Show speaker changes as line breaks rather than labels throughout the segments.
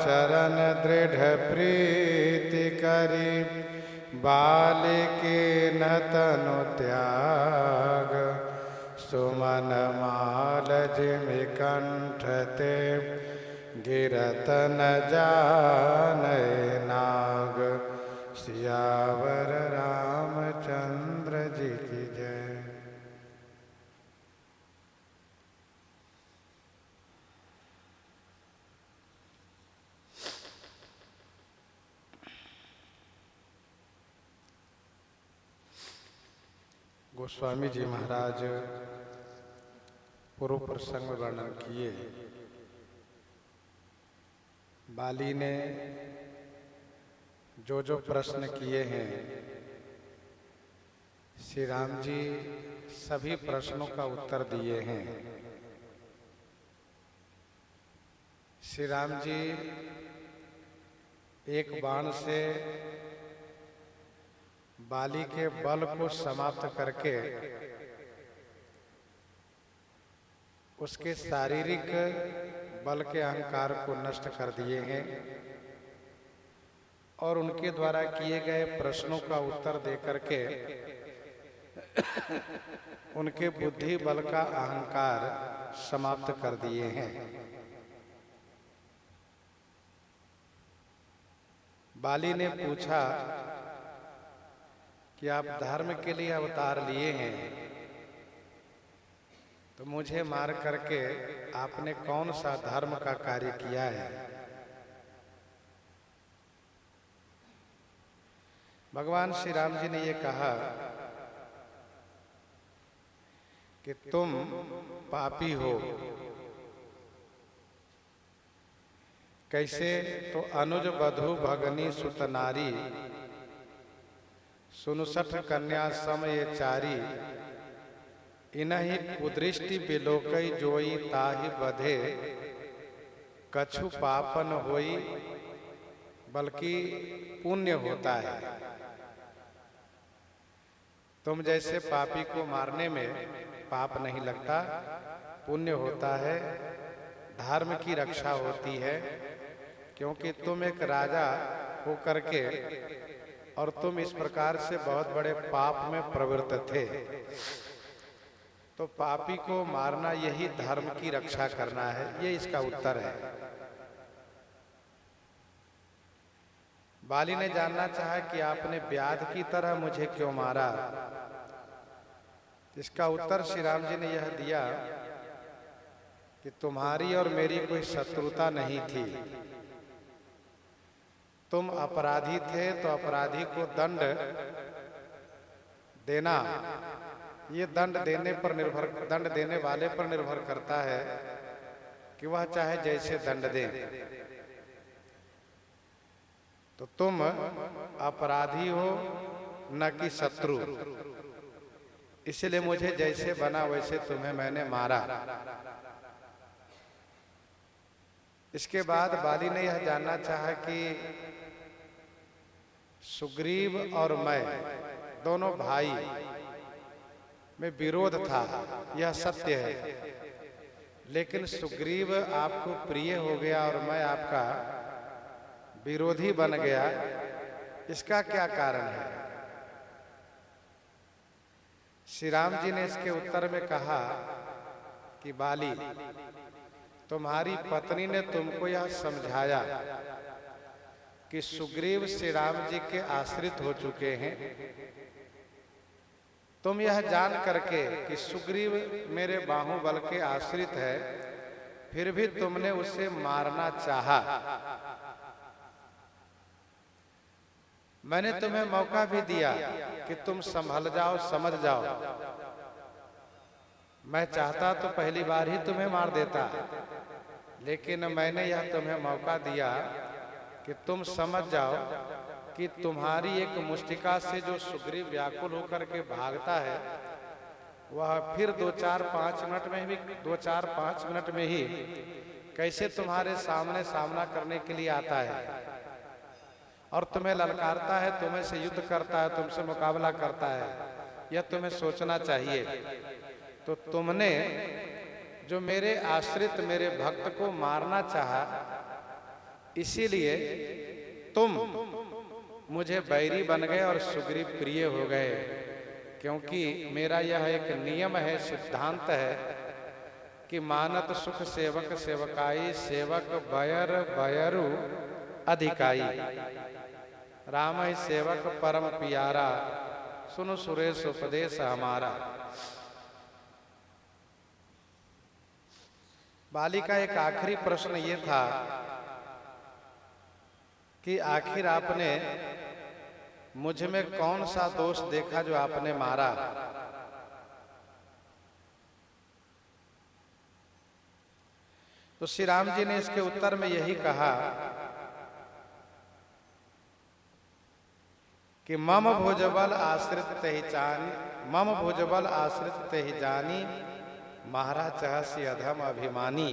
चरण दृढ़ प्रीति करी, बालिके न तनु त्याग, सुमन माल जिमि कंठ ते, गिरत न जानय नाग। सियावर रामचंद्र जी की जय। गोस्वामी जी महाराज पूर्व प्रसंग में वर्णन किए। बाली ने जो जो प्रश्न किए हैं, श्री राम जी सभी प्रश्नों का उत्तर दिए हैं। श्री राम जी एक बाण से बाली के बल को समाप्त करके उसके शारीरिक बल के अहंकार को नष्ट कर दिए हैं और उनके द्वारा किए गए प्रश्नों का उत्तर देकर के उनके बुद्धि बल का अहंकार समाप्त कर दिए हैं। बाली ने पूछा कि आप धर्म के लिए अवतार लिए हैं, तो मुझे मार करके आपने कौन सा धर्म का कार्य किया है? भगवान श्री राम जी ने ये कहा कि तुम पापी हो। कैसे? तो अनुज बधु भगनी सुत नारी, सुनुसठ कन्या सम ये चारी, इनहि कुदृष्टि बिलोकई जोई ताहि बधे, कछु पापन होई बल्कि पुण्य होता है। तुम जैसे पापी को मारने में पाप नहीं लगता, पुण्य होता है, धर्म की रक्षा होती है, क्योंकि तुम एक राजा हो करके और तुम इस प्रकार से बहुत बड़े पाप में प्रवृत्त थे, तो पापी को मारना यही धर्म की रक्षा करना है। ये इसका उत्तर है। बाली ने जानना चाहा कि आपने व्याध की तरह मुझे क्यों मारा। इसका उत्तर श्री राम जी ने यह दिया कि तुम्हारी और मेरी कोई शत्रुता नहीं थी। तुम अपराधी थे तो अपराधी को दंड देना, ये दंड देने वाले पर निर्भर करता है कि वह चाहे जैसे दंड दे। तो तुम अपराधी हो न कि शत्रु, इसलिए मुझे जैसे बना वैसे तुम्हें मैंने मारा। इसके बाद बाली ने यह जानना चाहा कि सुग्रीव और मैं दोनों भाई में विरोध था, यह सत्य है, लेकिन सुग्रीव आपको प्रिय हो गया और मैं आपका विरोधी बन गया, इसका क्या कारण है? श्री राम जी ने इसके उत्तर में कहा कि बाली, तुम्हारी पत्नी ने तुमको यह समझाया कि सुग्रीव श्री राम जी के आश्रित हो चुके हैं। तुम यह जान करके कि सुग्रीव मेरे बाहुबल के आश्रित है, फिर भी तुमने उसे मारना चाहा। मैंने तुम्हें मौका भी दिया कि तुम संभल जाओ, समझ जाओ। मैं चाहता तो पहली बार ही तुम्हें मार देता, लेकिन मैंने यह तुम्हें मौका दिया कि तुम समझ जाओ कि तुम्हारी एक मुष्टिका से जो सुग्रीव व्याकुल होकर के भागता है, वह फिर 2-4-5 मिनट में ही कैसे तुम्हारे सामने सामना करने के लिए आता है और तुम्हें ललकारता है, तुम्हें से युद्ध करता है, तुमसे मुकाबला करता है। यह तुम्हें सोचना चाहिए। तो तुमने जो मेरे आश्रित मेरे भक्त को मारना चाहा, इसीलिए तुम मुझे बैरी बन गए और सुग्रीव प्रिय हो गए, क्योंकि मेरा यह एक नियम है, सिद्धांत है कि मानत सुख सेवक सेवकाई, सेवक बयर बयरु अधिकाई। राम ही सेवक परम पियारा, सुनो सुरेश उपदेश हमारा। बाली का एक आखिरी प्रश्न ये था कि आखिर आपने मुझ में कौन सा दोष देखा जो आपने मारा। तो श्री राम जी ने इसके उत्तर में यही कहा कि मम भुजबल आश्रित तहि जानी, मम भुजबल आश्रित तहि जानी, महाराज चहसी अधम अभिमानी।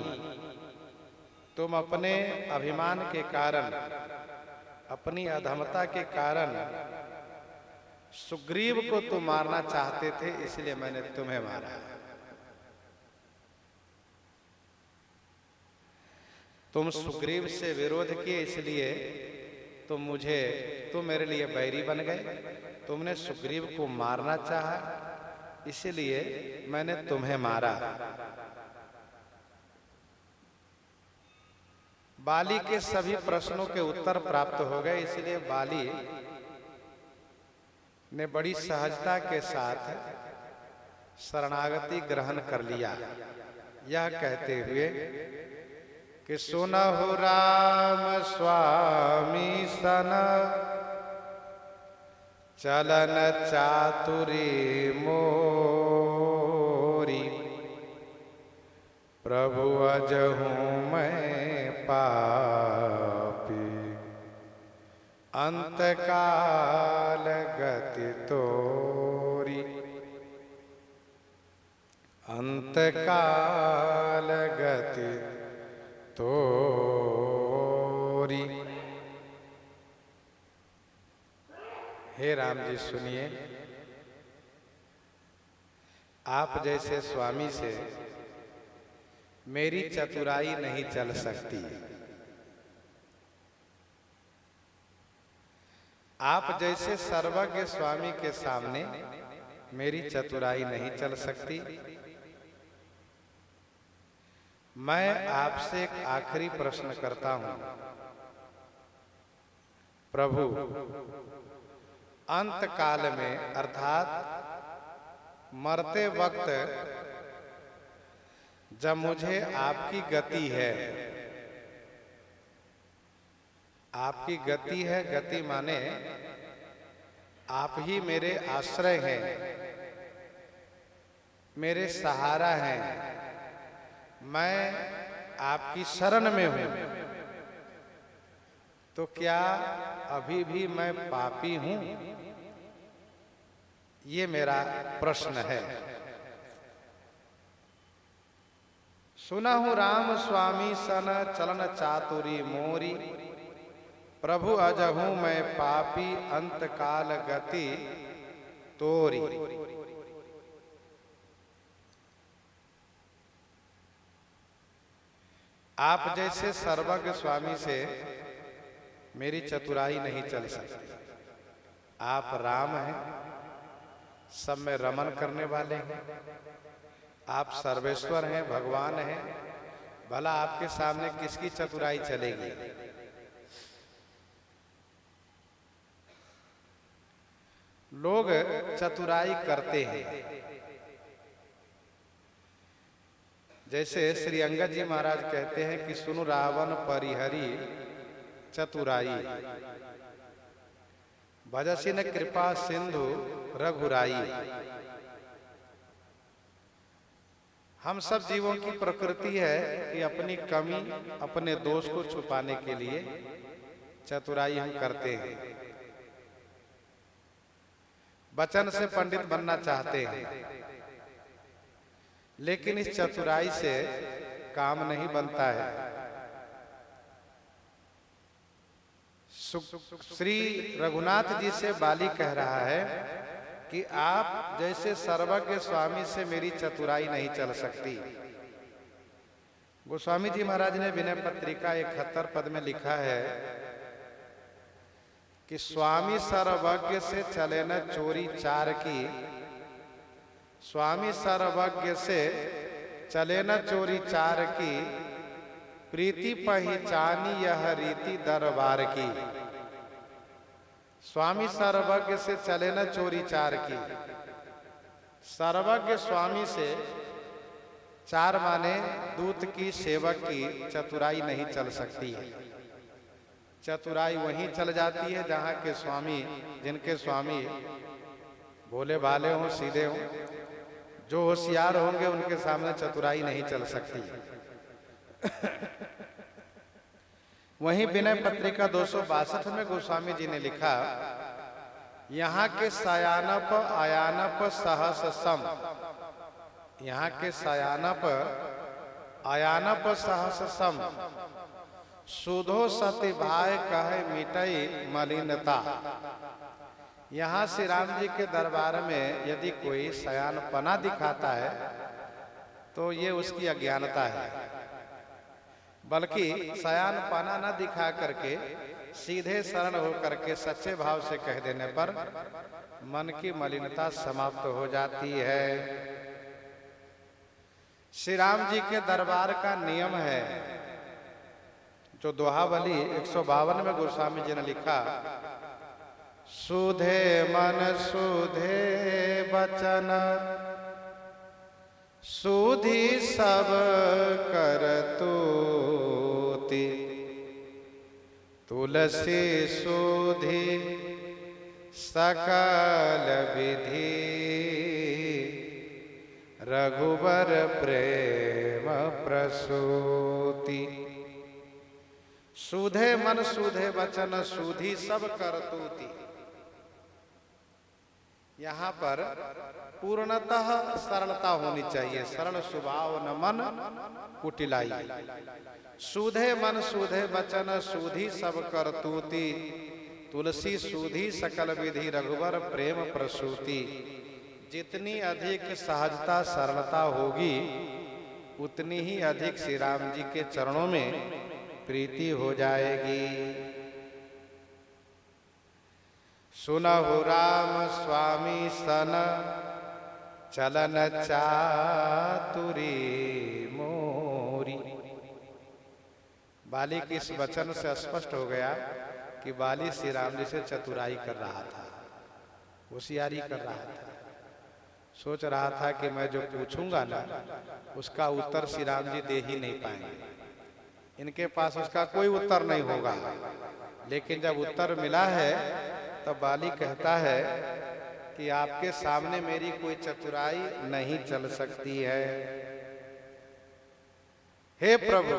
तुम अपने अभिमान के कारण, अपनी अधमता के कारण सुग्रीव को तुम मारना चाहते थे, इसलिए मैंने तुम्हें मारा। तुम सुग्रीव से विरोध किए, इसलिए तुम मेरे लिए बैरी बन गए। तुमने सुग्रीव को मारना चाहा, इसलिए मैंने तुम्हें मारा। बाली के सभी प्रश्नों के उत्तर प्राप्त हो गए, इसलिए बाली ने बड़ी सहजता के साथ शरणागति ग्रहण कर लिया, यह कहते हुए कि सुनहु राम स्वामी सन, चलन चातुरी मोरी, प्रभु अजहू मैं पापी, अंतकाल गति तोरी, अंतकाल गति तोरी। हे राम जी सुनिए, आप जैसे स्वामी से मेरी चतुराई नहीं चल सकती। आप जैसे सर्वज्ञ स्वामी के सामने मेरी चतुराई नहीं चल सकती। मैं आपसे एक आखिरी प्रश्न करता हूं, प्रभु अंत काल में अर्थात मरते वक्त जब मुझे आपकी गति है, आपकी गति है, गति माने आप ही मेरे आश्रय हैं, मेरे सहारा हैं, मैं आपकी शरण में हूं, तो क्या अभी भी मैं पापी हूं? ये मेरा प्रश्न है। सुनहु राम स्वामी सन, चलन चातुरी मोरी, प्रभु अजहू मैं पापी, अंतकाल गति तोरी। आप जैसे सर्वज्ञ स्वामी से मेरी चतुराई नहीं चल सकती। आप राम हैं, सब में रमन करने वाले हैं, आप सर्वेश्वर हैं, भगवान हैं, भला आपके सामने किसकी चतुराई चलेगी? लोग चतुराई करते हैं, जैसे श्री अंगद जी महाराज कहते हैं कि सुनु रावण परिहरी चतुराई, भजसी न कृपा सिंधु रघुराई। हम सब जीवों की प्रकृति है कि अपनी कमी, अपने दोष को छुपाने के लिए चतुराई हम करते हैं। वचन से पंडित बनना चाहते हैं, लेकिन इस चतुराई से काम नहीं बनता है। श्री रघुनाथ जी से बाली कह रहा है कि आप जैसे सर्वज्ञ स्वामी से मेरी चतुराई नहीं चल सकती। गोस्वामी जी महाराज ने विनय पत्रिका 71 पद में लिखा है कि स्वामी सर्वज्ञ से चले न चोरी चार की, स्वामी सर्वज्ञ से चले न चोरी चार की, प्रीति पहचानी यह रीति दरबार की। स्वामी सर्वज्ञ से चले न चोरी चार की, सर्वज्ञ स्वामी से चार माने दूत की सेवक की चतुराई नहीं चल सकती है। चतुराई वहीं चल जाती है जहाँ के स्वामी, जिनके स्वामी भोले भाले हों, सीधे हों, जो होशियार होंगे उनके सामने चतुराई नहीं चल सकती। वहीं विनय पत्रिका 262 में गोस्वामी जी ने लिखा, यहाँ के सयानप आयानप सहस सम, यहाँ के सयानप आयानप सहस सम, सुधो सती भाई कहे मिटई मलिनता। यहाँ श्री राम जी के दरबार में यदि कोई सयानपना दिखाता है तो ये उसकी अज्ञानता है, बल्कि सयानपना न दिखा करके सीधे सरल होकर के सच्चे भाव से कह देने पर मन की मलिनता समाप्त हो जाती है। श्री राम जी के दरबार का नियम है, जो दोहावली 152 में गोस्वामी जी ने लिखा, सुधे मन सुधे बचन सुधी सब कर तूति, तुलसी सुधी सकल विधि, रघुबर प्रेम प्रसूति। सुधे मन सुधे वचन सुधी सब करतूति। यहाँ पर पूर्णतः सरलता होनी चाहिए, सरल स्वभाव न मन कुटिलाई। सुधे मन सुधे वचन सुधी सब करतूति, तुलसी सुधी सकल विधि, रघुवर प्रेम प्रसूति। जितनी अधिक सहजता सरलता होगी उतनी ही अधिक श्री राम जी के चरणों में प्रीति हो जाएगी। सुनहु राम स्वामी सन चलन चातुरी मोरी। बाली के इस वचन से स्पष्ट हो गया कि बाली श्री राम जी से चतुराई कर रहा था, होशियारी कर रहा था। सोच रहा था कि मैं जो पूछूंगा ना उसका उत्तर श्री राम जी दे ही नहीं पाएंगे, इनके पास उसका कोई उत्तर नहीं होगा। लेकिन जब उत्तर मिला है तब बाली कहता है कि आपके सामने मेरी कोई चतुराई नहीं चल सकती है। हे प्रभु,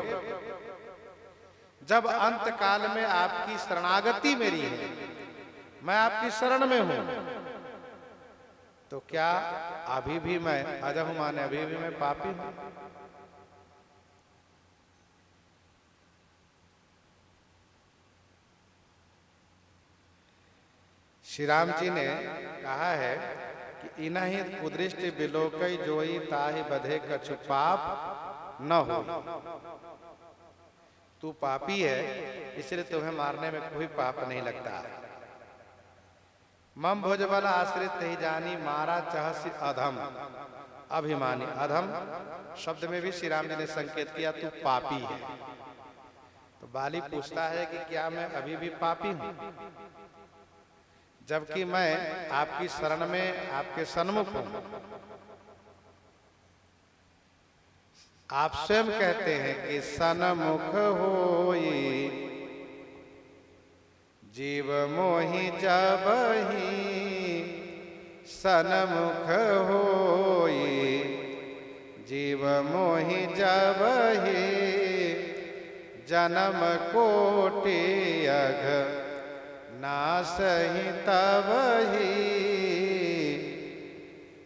जब अंत काल में आपकी शरणागति मेरी है, मैं आपकी शरण में हूं, तो क्या अभी भी मैं अधम माने अभी भी मैं पापी हूं? श्री राम जी ने कहा है कि इनहि कुदृष्ट बिलोकई जोई ताहि बधे कछु पाप न हो। तू पापी है इसलिए तुम्हें मारने में कोई पाप नहीं लगता। मम भुजबल आश्रित ही जानी मारा चहसी अधम। अभिमानी, अधम शब्द में भी श्री राम जी ने संकेत किया तू पापी है। तो बाली पूछता है कि क्या मैं अभी भी पापी हूं, जबकि मैं आपकी शरण में आपके सन्मुख हूं। आप स्वयं कहते हैं कि सन्मुख होई जीव मोहि जबहि, सन्मुख होई जीव मोहि जबहि, जन्म कोटि अघ नासहि तबहि।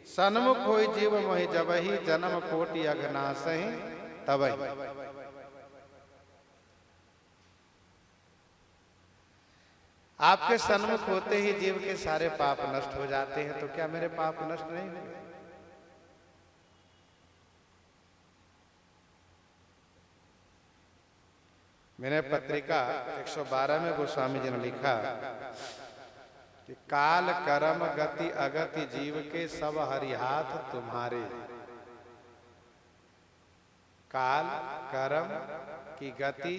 सन्मुख होई जीव मोहि जबहि, जन्म कोटि अघ नासहि तबहि। आपके सन्मुख होते ही जीव के सारे पाप नष्ट हो जाते हैं, तो क्या मेरे पाप नष्ट नहीं हुए? मैंने पत्रिका 112 में गोस्वामी जी ने लिखा कि काल कर्म गति अगति जीव के सब हरिहाथ तुम्हारे। काल कर्म की गति,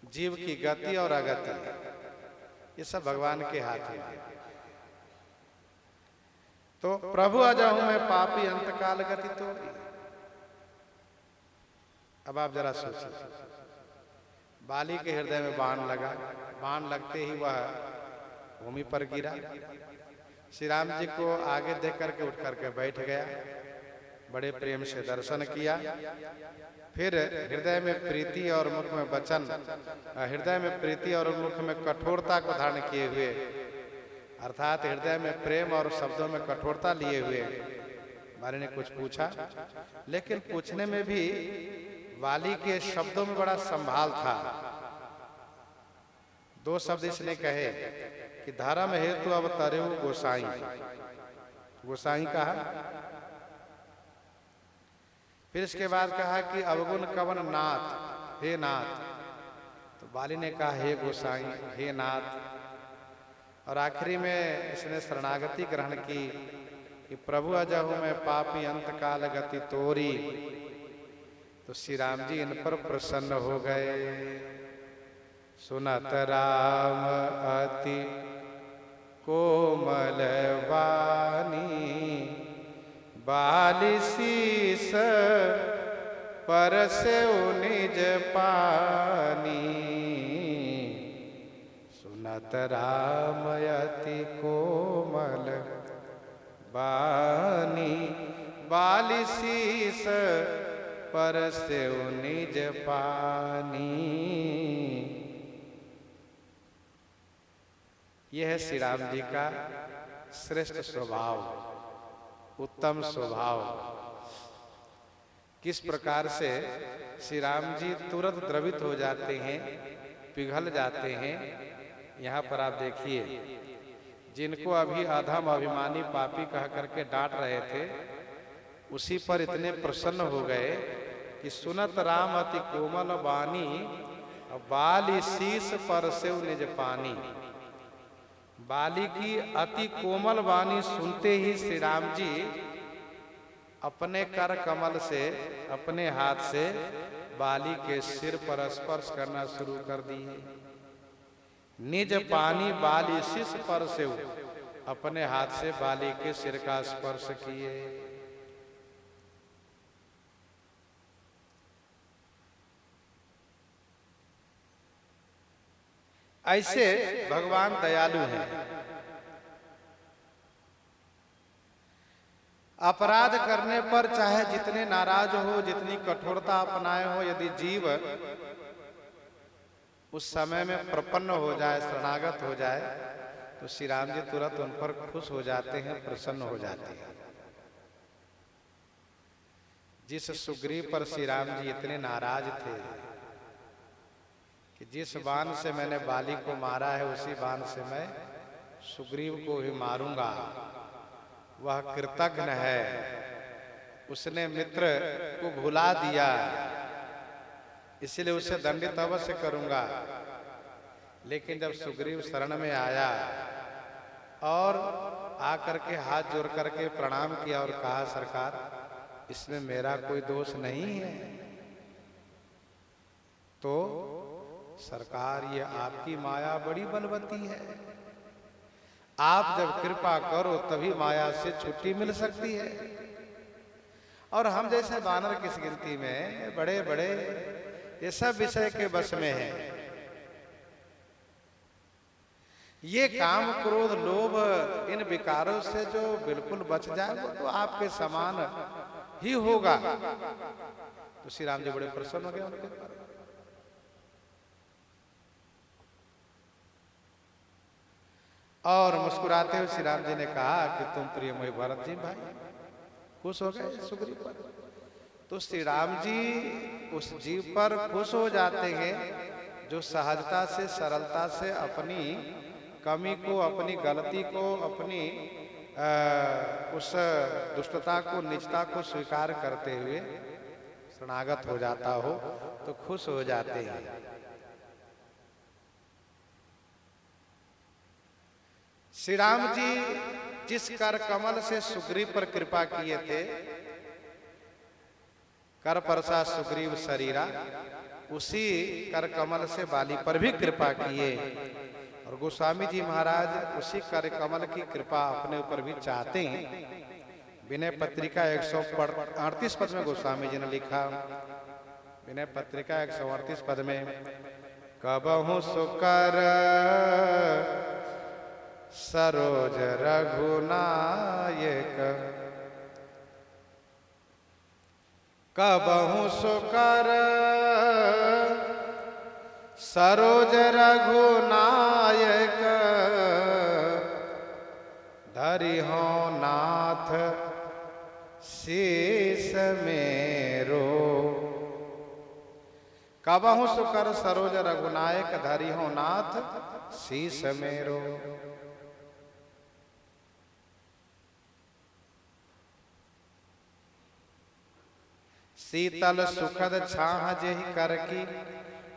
जीव की गति और अगति, ये सब भगवान के हाथ में है। तो प्रभु अजहू मैं पापी अंतकाल गति तोरी। अब आप जरा सोचिए, बाली के हृदय में बाण लगा, बाण लगते ही वह भूमि पर गिरा। श्री राम जी को आगे देख करके उठ करके बैठ गया, बड़े प्रेम से दर्शन किया। फिर हृदय में प्रीति और मुख में वचन, हृदय में प्रीति और मुख में कठोरता को धारण किए हुए, अर्थात हृदय में प्रेम और शब्दों में कठोरता लिए हुए बाली ने कुछ पूछा, लेकिन पूछने में भी वाली के शब्दों में बड़ा संभाल था। दो शब्द इसने कहे कि धर्म हेतु अब तरेऊ गोसाई। गोसाई कहा, फिर इसके बाद कहा कि अवगुण कवन नाथ, हे नाथ। तो बाली ने कहा हे गोसाई, हे नाथ। और आखिरी में इसने शरणागति ग्रहण की कि प्रभु अजहू में पापी अंतकाल गति तोरी। तो श्री राम जी इन पर प्रसन्न हो गए। सुनत राम अति कोमल वाणी, बाली शीस परसेउ निज पानी। सुनत राम अति कोमल वाणी, बाली शीस परसेउ निज पानी। यह है श्री राम जी का श्रेष्ठ स्वभाव, उत्तम स्वभाव। किस प्रकार से श्री राम जी तुरंत द्रवित हो जाते हैं, पिघल जाते हैं। यहाँ पर आप देखिए, जिनको अभी अधम अभिमानी पापी कह करके डांट रहे थे, उसी पर इतने प्रसन्न हो गए कि सुनत राम अति कोमल वाणी, बाली शीस परसेउ निज पानी। बाली की अति कोमल वाणी सुनते ही श्री राम जी अपने कर कमल से, अपने हाथ से बाली के सिर पर स्पर्श करना शुरू कर दिए। निज पानी बाली शीस परसेउ, अपने हाथ से बाली के सिर का स्पर्श किए। ऐसे भगवान दयालु हैं। अपराध करने पर चाहे जितने नाराज हो, जितनी कठोरता अपनाए हो, यदि जीव उस समय में प्रपन्न हो जाए, शरणागत हो जाए, तो श्री राम जी तुरंत उन पर खुश हो जाते हैं, प्रसन्न हो जाते हैं। जिस सुग्रीव पर श्री राम जी इतने नाराज थे कि जिस बाण से मैंने बाली को मारा है, उसी बाण से मैं सुग्रीव को ही मारूंगा, वह कृतघ्न है, उसने मित्र को भुला दिया, इसलिए उसे दंडित अवश्य करूंगा। लेकिन जब सुग्रीव शरण में आया और आकर के हाथ जोड़ करके प्रणाम किया और कहा सरकार, इसमें मेरा कोई दोष नहीं है, तो सरकार ये आपकी माया बड़ी बलवती है, आप जब कृपा करो तभी माया से छुट्टी मिल सकती है। और हम जैसे बानर किस गिनती में, बड़े बड़े ये सब विषय के बस में है। ये काम क्रोध लोभ इन विकारों से जो बिल्कुल बच जाए, वो तो आपके समान ही होगा। तो श्री राम जी बड़े प्रसन्न हो गए उनके पर। और मुस्कुराते हुए श्री राम जी ने कहा कि तुम प्रिय मोहि भरत जी भाई। खुश हो गए सुग्रीव पर। तो श्री राम जी उस जीव पर खुश हो जाते हैं जो सहजता से, सरलता से अपनी कमी को, अपनी गलती को, अपनी उस दुष्टता को, निजता को स्वीकार करते हुए शरणागत हो जाता हो, तो खुश हो जाते हैं। श्री राम जी जिस कर कमल से सुग्रीव पर कृपा किए थे, कर परसा सुग्रीव शरीरा, उसी कर कमल से बाली पर भी कृपा किए। और गोस्वामी जी महाराज उसी कर कमल की कृपा अपने ऊपर भी चाहते हैं। विनय पत्रिका 138 पद में गोस्वामी जी ने लिखा, विनय पत्रिका 138 पद में, कबहु सुकर सरोज रघुनायक, कबहु सुकर सरोज रघुनायक, धरिहो नाथ शीस मेरो। कबहु सुकर सरोज रघुनायक, धरिहो नाथ शीस मेरो। शीतल सुखद छाह जेहि कर की,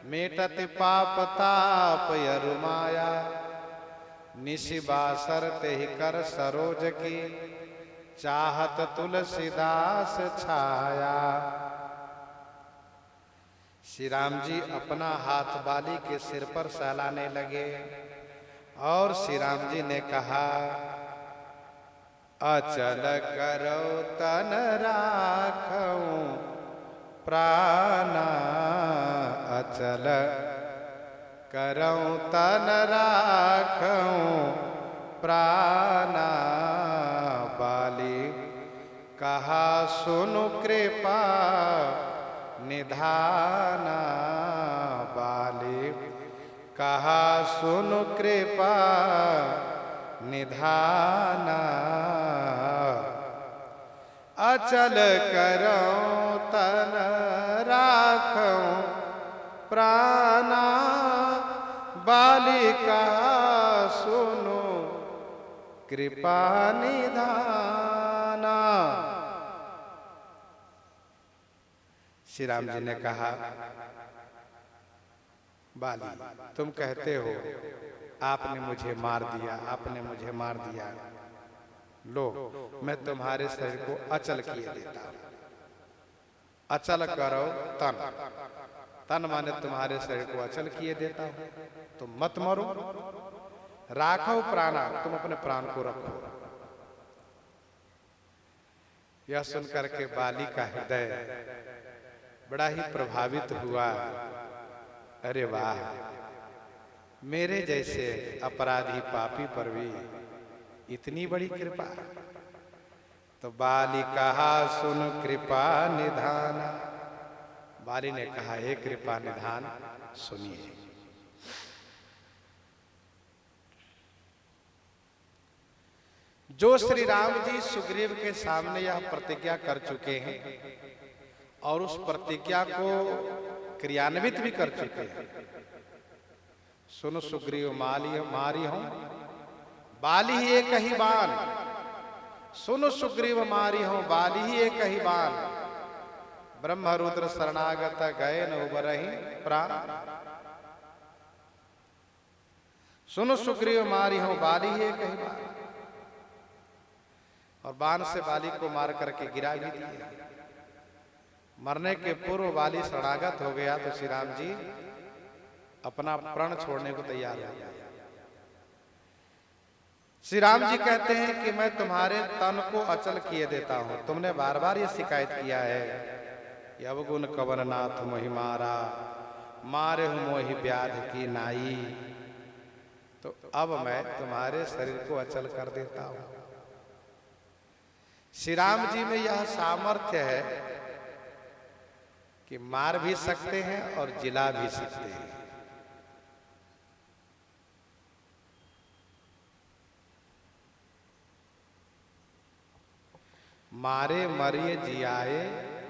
मेटत पाप ताप यरुमाया, निशिबासर तेहि कर सरोज की, चाहत तुलसीदास छाया। श्री राम जी अपना हाथ बाली के सिर पर सहलाने लगे और श्री राम जी ने कहा, अचल करो तन राखऊं प्राणा, अचल करऊं तन राखऊं प्राणा। बाली कहा सुनु कृपा निधाना, बाली कहा सुनु कृपा निधाना। अचल करऊं तन राखऊं प्राणा, बाली कहा सुनो कृपा निधाना। श्री राम जी ने कहा, बाली तुम कहते हो आपने मुझे मार दिया, आपने मुझे मार दिया, लो मैं तुम्हारे शरीर को अचल किए देता हूं। अचल करो तन, तन माने तुम्हारे शरीर को अचल किए देता हूं, तुम मत मरो। राखो प्राणा, तुम अपने प्राण को रखो। यह सुनकर के बाली का हृदय बड़ा ही प्रभावित हुआ। अरे वाह, मेरे जैसे अपराधी पापी पर भी इतनी बड़ी कृपा। तो बाली कहा सुन कृपा निधान, बाली ने कहा हे कृपा निधान सुनिए। जो श्री राम जी सुग्रीव के सामने यह प्रतिज्ञा कर चुके हैं और उस प्रतिज्ञा को क्रियान्वित भी कर चुके हैं। सुनो सुग्रीव मारी हूं बाली ही एक ही बान, सुनो सुग्रीव मारी हूं बाली ही एक ही बान, ब्रह्म रुद्र शरणागत गए न उबरहि प्राण। सुनो सुग्रीव मारी हूं बाली ही एक ही बान, और बाण से बाली को मार करके गिरा भी दिया। मरने के पूर्व बाली शरणागत हो गया तो श्री राम जी अपना प्राण छोड़ने को तैयार हो गया। श्री राम जी कहते हैं कि मैं तुम्हारे तन को अचल किए देता हूं। तुमने बार बार ये शिकायत किया है, अवगुण कवन नाथ मोहि मारा, मारे हूं मोहि व्याध की नाई। तो अब मैं तुम्हारे शरीर को अचल कर देता हूं। श्री राम जी में यह सामर्थ्य है कि मार भी सकते हैं और जिला भी सकते हैं। मारे मरिए जियाए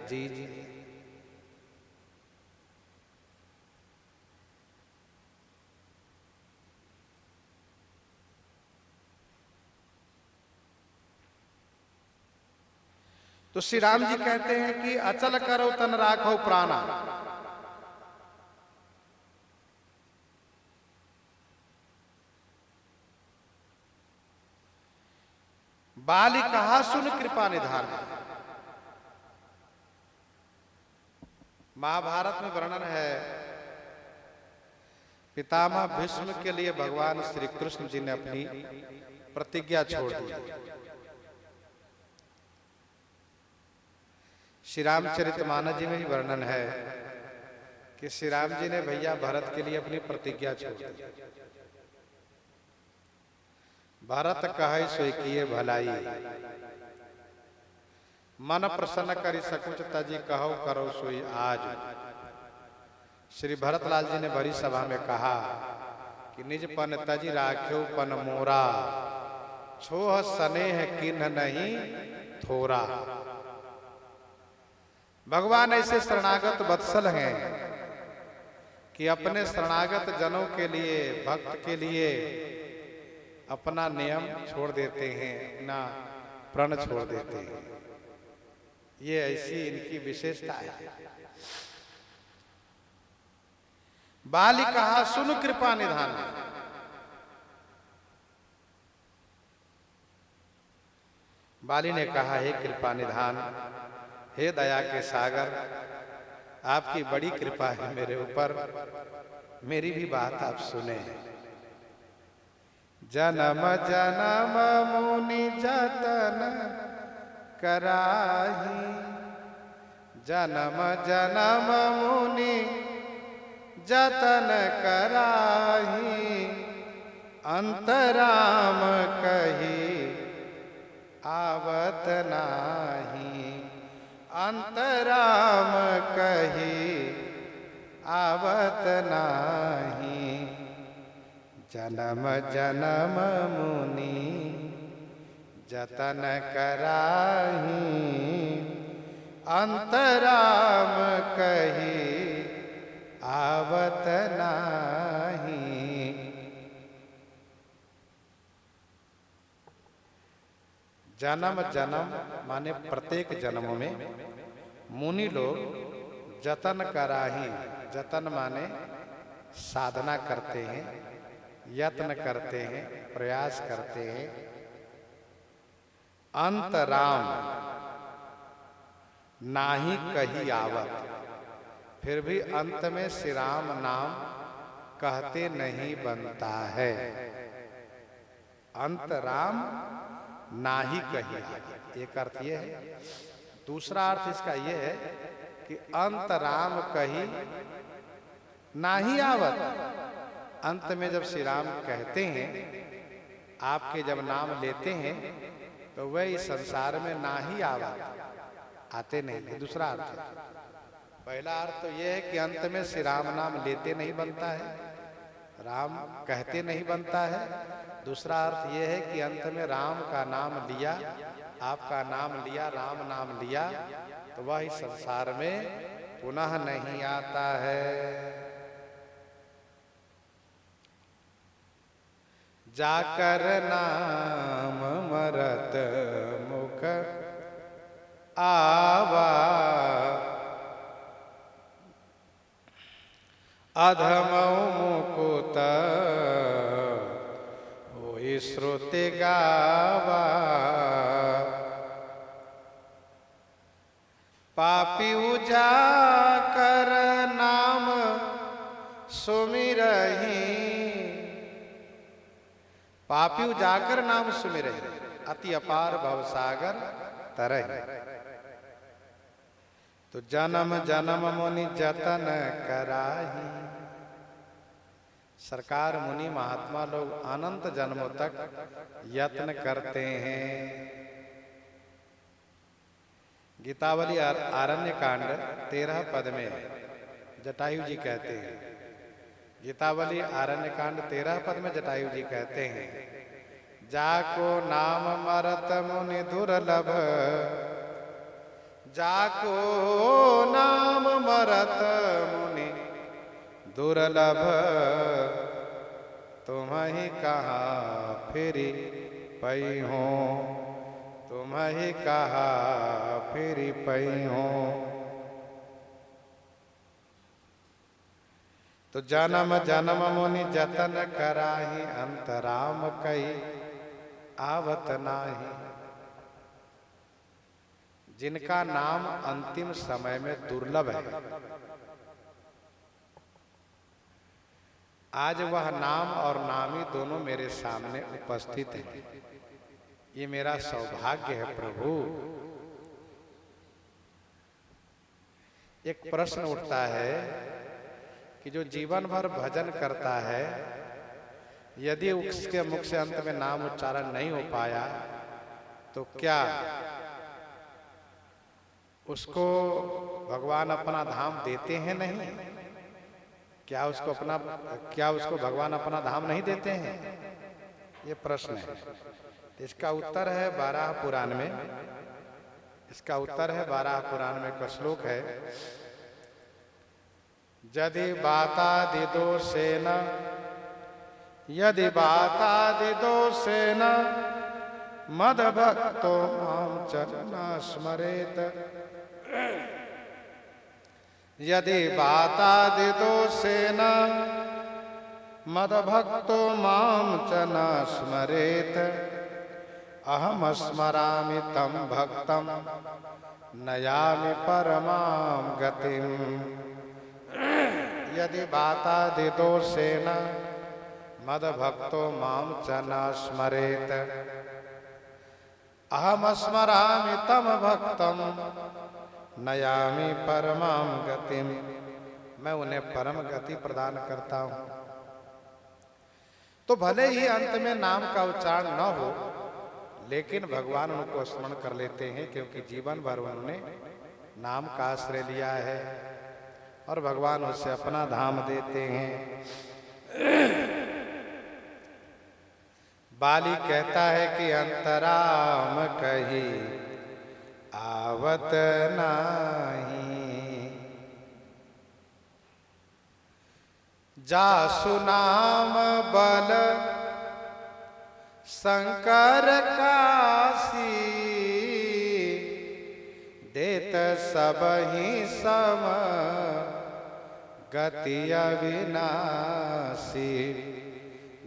जी जी। तो श्री राम जी कहते हैं कि अचल करो तन राखो प्राणा, बाली कहा सुन कृपा निधान। महाभारत में वर्णन है, पितामह भीष्म के लिए भगवान श्री कृष्ण जी ने अपनी प्रतिज्ञा छोड़ दी। श्री रामचरितमानस जी में भी वर्णन है कि श्री राम जी ने भैया भरत के लिए अपनी प्रतिज्ञा छोड़ दी। भरत कहे सोई किए भलाई, मन प्रसन्न करी सकुच तजी कहो करो सोई आज। श्री भरतलाल जी ने भरी सभा में कहा कि निज पन तजी राख्यो पन मोरा, छोह स्नेह किन्ह नहीं थोरा। भगवान ऐसे शरणागत वत्सल हैं कि अपने शरणागत जनों के लिए, भक्त के लिए अपना नियम छोड़ देते हैं, अपना प्रण छोड़ देते हैं। ये ऐसी इनकी विशेषता है। बाली कहा सुन कृपा निधान। बाली ने कहा, हे कृपा निधान, हे दया के सागर, आपकी बड़ी कृपा है मेरे ऊपर, मेरी भी बात आप सुने। जन्म जन्म मुनि जतन कराही, जन्म जन्म मुनि जतन कराही, अंतराम कही आवत नाही, अंतराम कही आवत नाही। जन्म जन्म मुनि जतन कराही, अंतराम कही आवत नाही। जन्म जन्म माने प्रत्येक जन्म में मुनि लोग जतन कराही, जतन माने साधना करते हैं, यत्न करते हैं, प्रयास करते हैं। अंतराम नाही कही आवत, फिर भी अंत में श्री राम नाम कहते नहीं बनता है। अंतराम नाही कही आवत, एक अर्थ ये है। दूसरा अर्थ इसका ये है कि अंतराम कही नाही आवत। अंत में जब श्री राम कहते हैं, आपके जब नाम लेते हैं, तो वह इस संसार में नाही आवत, आते नहीं। दूसरा अर्थ है। पहला अर्थ तो यह है कि अंत में श्री राम नाम लेते नहीं बनता है, राम कहते नहीं बनता है। दूसरा अर्थ यह है कि अंत में राम का नाम लिया, आपका नाम लिया, राम नाम लिया, तो वह इस संसार में पुनः नहीं आता है। जाकर नाम मरत मुख आवा, अधमौ मुकुत होई श्रुति गावा। पापी उजाकर नाम सुमिरहि, पापी उजाकर नाम सुमिरहि, अति अपार भवसागर तरहि। तो जन्म जन्म मुनि जतन कराही। सरकार मुनि महात्मा लोग अनंत जन्मों तक यत्न करते हैं। गीतावली आरण्य कांड 13 पद में जटायु जी कहते हैं, गीतावली आरण्य कांड 13 पद में जटायु जी कहते हैं, जाको नाम मरत मुनि दुर्लभ, जाको नाम मरत मुनि दुर्लभ, तुम्हि कहाँ फिरी पई हो, तुम्हि कहाँ फिरी पई हो। तो जन्म जन्म मुनि जतन कराही, अंतराम कही आवत नाही। जिनका नाम अंतिम समय में दुर्लभ है, आज वह नाम और नामी दोनों मेरे सामने उपस्थित हैं। ये मेरा सौभाग्य है प्रभु। एक प्रश्न उठता है कि जो जीवन भर भजन करता है, यदि उसके मुख से अंत में नाम उच्चारण नहीं हो पाया तो क्या उसको भगवान अपना धाम देते हैं? नहीं। क्या उसको भगवान अपना धाम नहीं देते हैं? ये प्रश्न है। इसका उत्तर है बारह पुराण में। इसका उत्तर है बारह पुराण में का श्लोक है, यदि बातादिदोषेण मद्भक्तो मां च न स्मरेत। यदि बातादिदोषेण मद्भक्तो मां च न स्मरेत, अहम स्मरामि तं भक्तं नयामि परमां गतिम्। यदि बातादिदोषेण मद्भक्तो मां च न स्मरेत, अहम स्मरामि तं भक्तं नयामि परमां गतिम्। मैं उन्हें परम गति प्रदान करता हूँ। तो भले ही अंत में नाम का उच्चारण न हो, लेकिन भगवान उनको स्मरण कर लेते हैं, क्योंकि जीवन भर उन्होंने नाम का आश्रय लिया है और भगवान उससे अपना धाम देते हैं। बाली कहता है कि अंतराम कही आवत नाही, जासु नाम बल शंकर काशी, देत सबहि सम गति अविनाशी।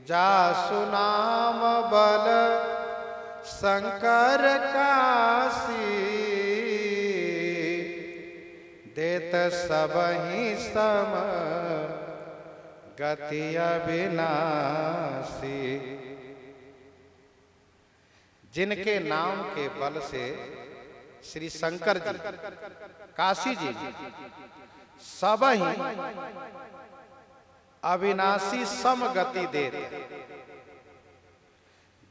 जासु नाम बल शंकर काशी, देत सबहि सम गति अविनाशी। जिनके नाम के बल से श्री शंकर जी, काशी जी सबहि अविनाशी सम गति देते।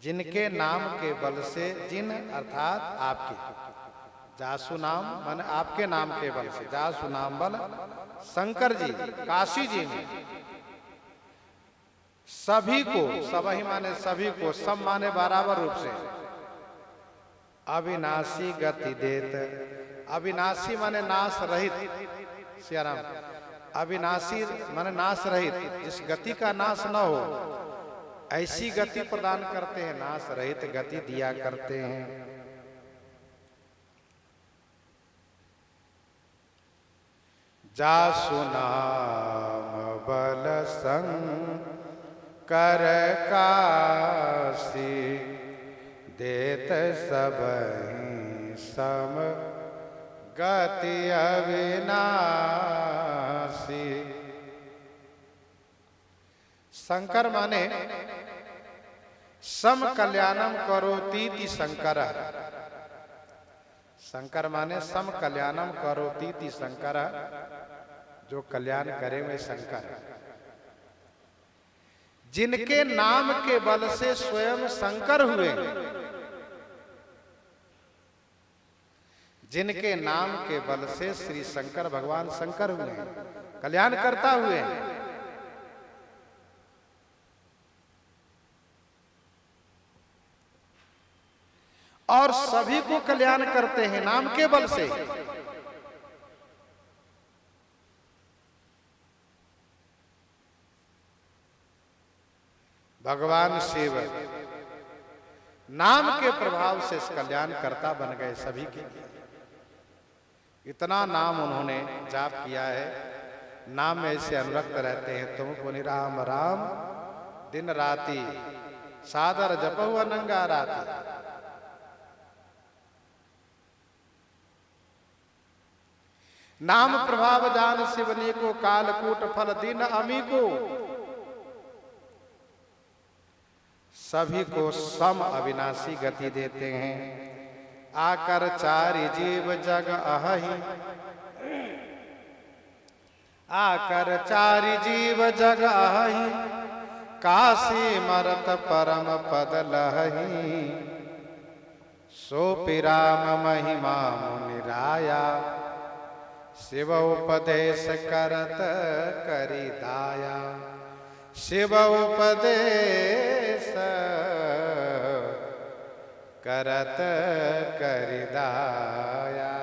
जिनके नाम के बल से, जिन अर्थात आपके, जासु नाम माने आपके नाम के बल से, जासु नाम बल शंकर जी काशी जी ने सभी को, सबहि माने सभी को, सब माने बराबर रूप से, अविनाशी गति देत। अविनाशी माने नाश रहित, सियाराम। अविनाशी माने नाश रहित, जिस गति का नाश न हो, ऐसी गति प्रदान करते हैं, नाश रहित गति दिया करते हैं। जासु नाम बल शंकर काशी, देत सबहि सम गति अविनाशी। शंकर माने सम कल्याणम करोतीति शंकर। शंकर माने सम कल्याणम करोतीति शंकर, जो कल्याण करे वे शंकर। जिनके नाम के बल से स्वयं शंकर हुए, जिनके नाम के बल से श्री शंकर भगवान शंकर हुए, कल्याण करता हुए, और सभी को कल्याण करते हैं नाम के बल से। भगवान शिव नाम के प्रभाव से कल्याण करता बन गए सभी के लिए। इतना नाम उन्होंने जाप किया है, नाम में ऐसे अनुरक्त रहते हैं। तुम पुनि राम राम दिन राती, सादर जपहु अनंगा राती। नाम प्रभाव जान शिवनी को, कालकूट फल दीन अमी को। सभी को सम अविनाशी गति देते हैं। आकर चारि जीव जग अहि, आकर चारि जीव जग अहि, काशी मरत परम पद लहि। सो राम महिमा मुनिराया, शिव उपदेश करत करि दाया। शिव उपदेश करत करि दाया।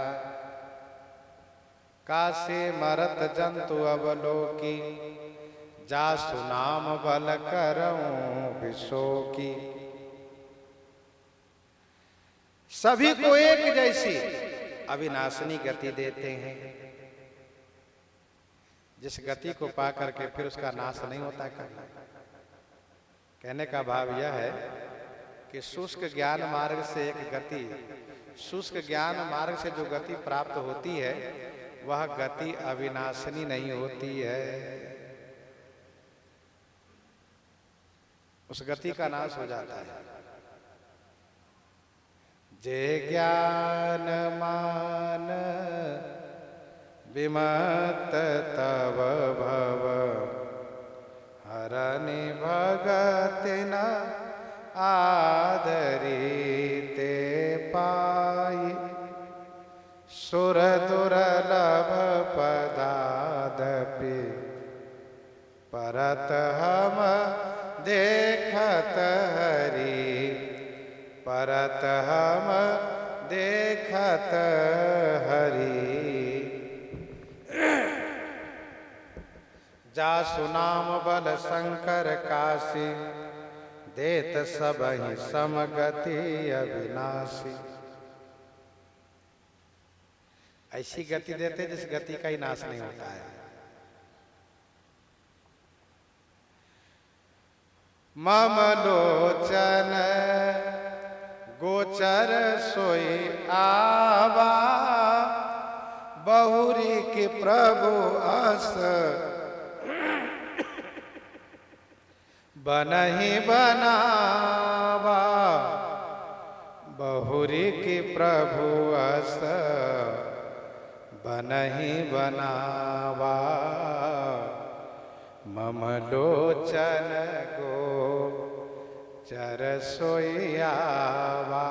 काशी मरत जंतु अवलोकी, जासु नाम बल करऊं विशोकी। सभी को एक जैसी अविनाशिनी गति देते हैं। जिस गति को पा करके फिर उसका नाश नहीं होता कभी। कहने का भाव यह है कि शुष्क ज्ञान मार्ग से एक गति, शुष्क ज्ञान मार्ग से जो गति प्राप्त होती है वह गति अविनाशिनी नहीं होती है, उस गति का नाश हो जाता है। जे ज्ञान मान विमत तव भव, हरनि भगति न आदरी ते पाई। सुर दुर्लभ पदादपि, परत हम देखत हरि। परत हम देखत हरि। जासु नाम बल शंकर काशी, देत सबहि समगति अविनाशी। ऐसी गति देते जिस गति का ही नाश नहीं होता है। मम लोचन गोचर सोई आवा, बहुरी के प्रभु अस बनहि बनावा। बहुरी के प्रभु अस बनहि बनावा। मम लोचन गोचर सोई आवा।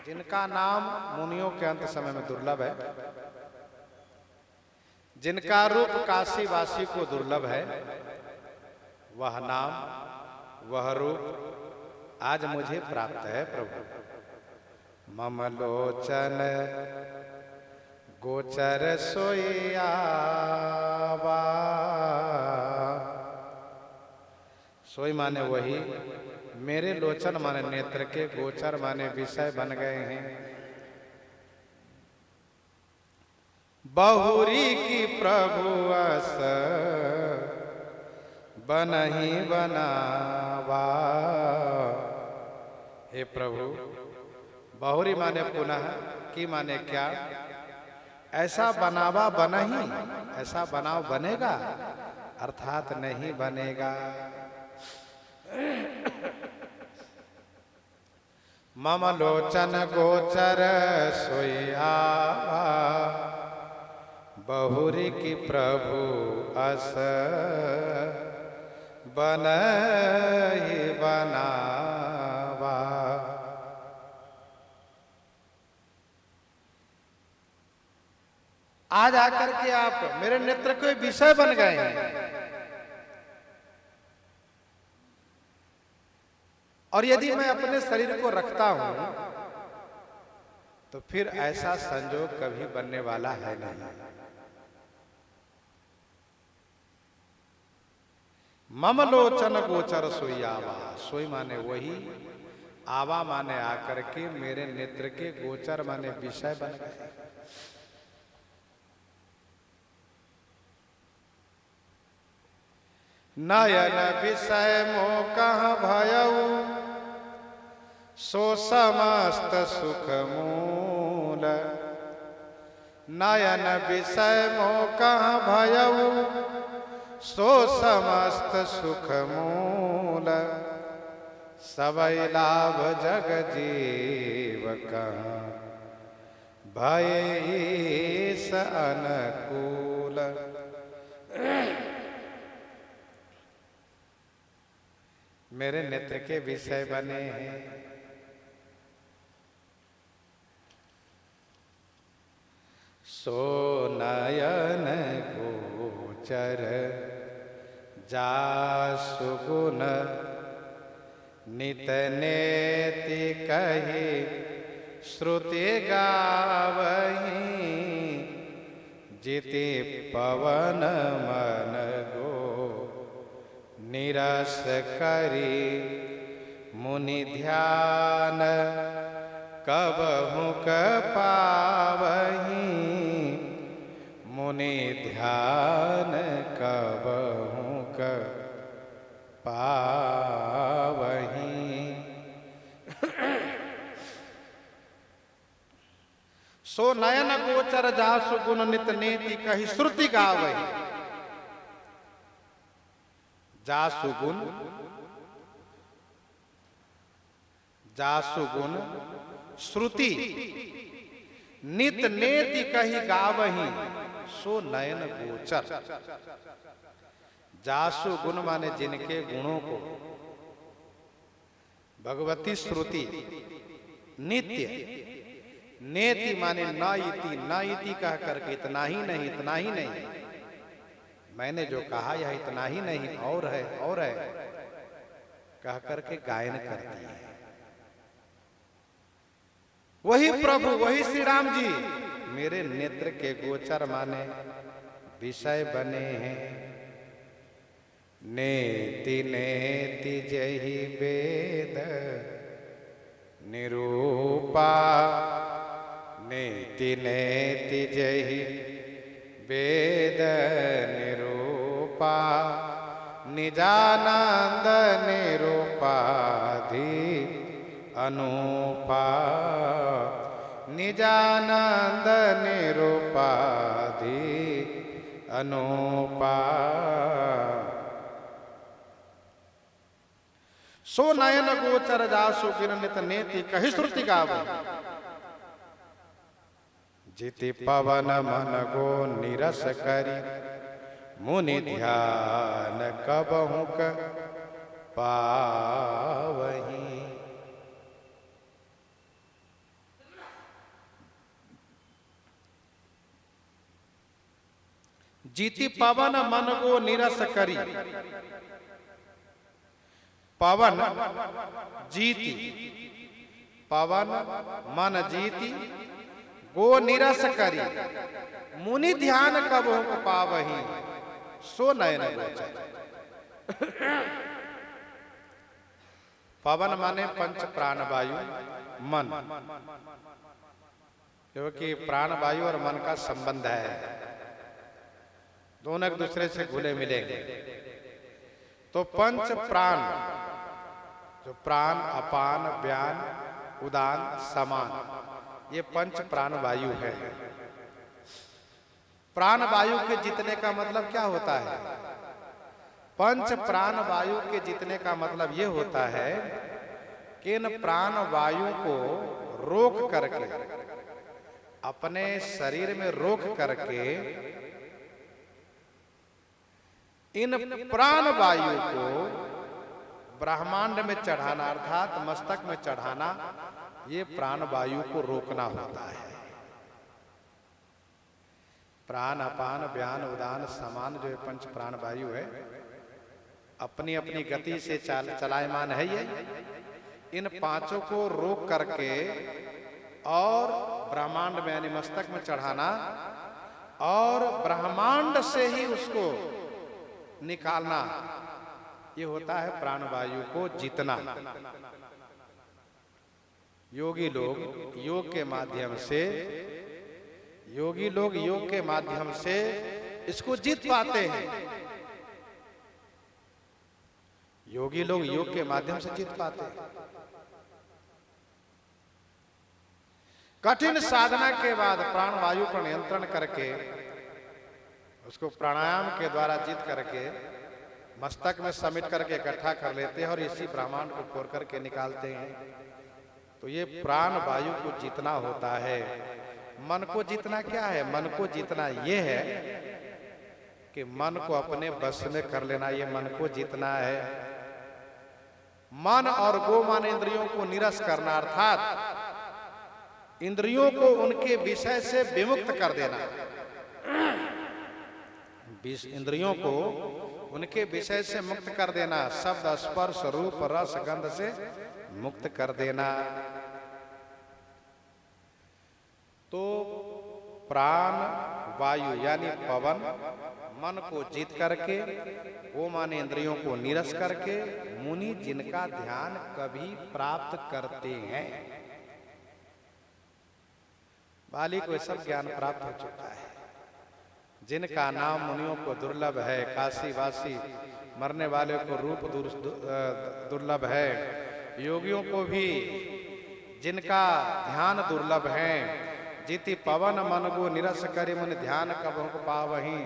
जिनका नाम मुनियों के अंत समय में दुर्लभ है, जिनका रूप काशी वासी को दुर्लभ है, वह नाम वह रूप आज मुझे प्राप्त है प्रभु। मम लोचन गोचर सोई आवा। सोई माने वही, मेरे लोचन माने नेत्र के, गोचर माने विषय बन गए हैं। बहुरी की प्रभु अस बनहि बनावा। हे प्रभु, बहुरी माने पुनः, की माने क्या, ऐसा बनावा बनहि, ऐसा बनाव बनेगा अर्थात नहीं बनेगा। मम लोचन गोचर सोई आवा। बहुरी की प्रभु अस बनहि बनावा। आज आकर के आप मेरे नेत्र के विषय बन गए हैं, और यदि मैं अपने शरीर को रखता हूं तो फिर ऐसा संजोग कभी बनने वाला है नहीं। मम लोचन गोचर सोई आवा। सोई माने वही, आवा माने आकर के मेरे नेत्र के, गोचर माने विषय बन गए। नयन विषय मोह कहाँ भयऊ, सो समस्त सुख मूल, नयन विषय मोह भयऊ, सो समस्त सुख मूल, सबई लाभ जग जीव कहाँ, भय ईस अनुकूल। मेरे नेत्र के विषय बने हैं, सो नयन गोचर जासु गुण, नित नेति कही श्रुति गावही, जिति पवन मन गो निरस करी, मुनि ध्यान कबहु क पावही, मुनि ध्यान कबहु क पावही। सो नयन गोचर जासु गुण, नित नेति कही श्रुति गावही। जासु गुण, जासु गुण श्रुति, नित नेति कही गावही, सो नयन गोचर। जासु गुण माने जिनके गुणों को भगवती श्रुति, नित्य, नेति माने न इति, न इति कह करके इतना ही नहीं, इतना ही नहीं, मैंने जो कहा यह इतना ही नहीं, और है, और है कह करके गायन करती है। वही प्रभु, वही श्री राम जी मेरे नेत्र के गोचर माने विषय बने हैं। नेति नेति जहि वेद निरूपा, नेति नेति जहि वेद निरूपा, निजानंद निरूपाधि अनुपा, निजानंद निरूपाधि अनुपा। सो नयन गोचर जासु गिरनित नेति कही श्रुति गावही, जिति पवन मन गो निरस करी, मुनि ध्यान कबहु क पावही। जिति पवन मन गो निरस करी, पवन जीति, पवन मन जीति, गो निरस करी, मुनि ध्यान कबहु क पावही, सो नयन गोचर। पवन माने पंच प्राण वायु मन, क्योंकि प्राण वायु और मन का संबंध है, दोनों एक दूसरे से घुले मिलेंगे। तो पंच प्राण, जो प्राण, अपान, व्यान, उदान, समान, ये पंच प्राण वायु है। प्राण वायु के जितने का मतलब क्या होता है? पंच प्राण वायु के जितने का मतलब ये होता है कि इन प्राण वायु को रोक करके, अपने शरीर में रोक करके, इन प्राण वायु को ब्रह्मांड में चढ़ाना, अर्थात मस्तक में चढ़ाना, ये प्राण वायु को रोकना होता है। प्राण, अपान, व्यान, उदान, समान जो पंच प्राण वायु है, अपनी अपनी गति से चलायमान है। ये इन पांचों को रोक करके और ब्रह्मांड में यानी मस्तक में चढ़ाना, और ब्रह्मांड से ही उसको निकालना, ये होता है प्राण वायु को जीतना। योगी लोग योग के माध्यम से, योगी लोग योग के माध्यम से इसको जीत पाते हैं। योगी लोग योग के माध्यम से जीत पाते हैं। कठिन साधना के बाद प्राण वायु पर नियंत्रण करके उसको प्राणायाम के द्वारा जीत करके मस्तक में समेट करके इकट्ठा कर लेते हैं और इसी ब्रह्मांड को फोड़ करके निकालते हैं। तो ये प्राण वायु को जीतना होता है। मन को जीतना क्या है? मन को जीतना ये है कि मन को अपने बस में कर लेना, ये मन को जीतना है। मन और गोमान इंद्रियों को निरस करना, अर्थात इंद्रियों को उनके विषय से विमुक्त कर देना। इंद्रियों को उनके विषय से मुक्त कर देना, शब्द स्पर्श रूप रस गंध से मुक्त कर देना। तो प्राण वायु यानी पवन मन को जीत करके वो माने इंद्रियों को निरस करके मुनि जिनका ध्यान कभी प्राप्त करते हैं, बाली को सब ज्ञान प्राप्त हो चुका है। जिनका नाम मुनियों को दुर्लभ है, काशीवासी मरने वाले को रूप दुर्लभ है, योगियों को भी जिनका ध्यान दुर्लभ है, जीति पवन मन को निरस करे मुनि ध्यान कबहु को पावहीं,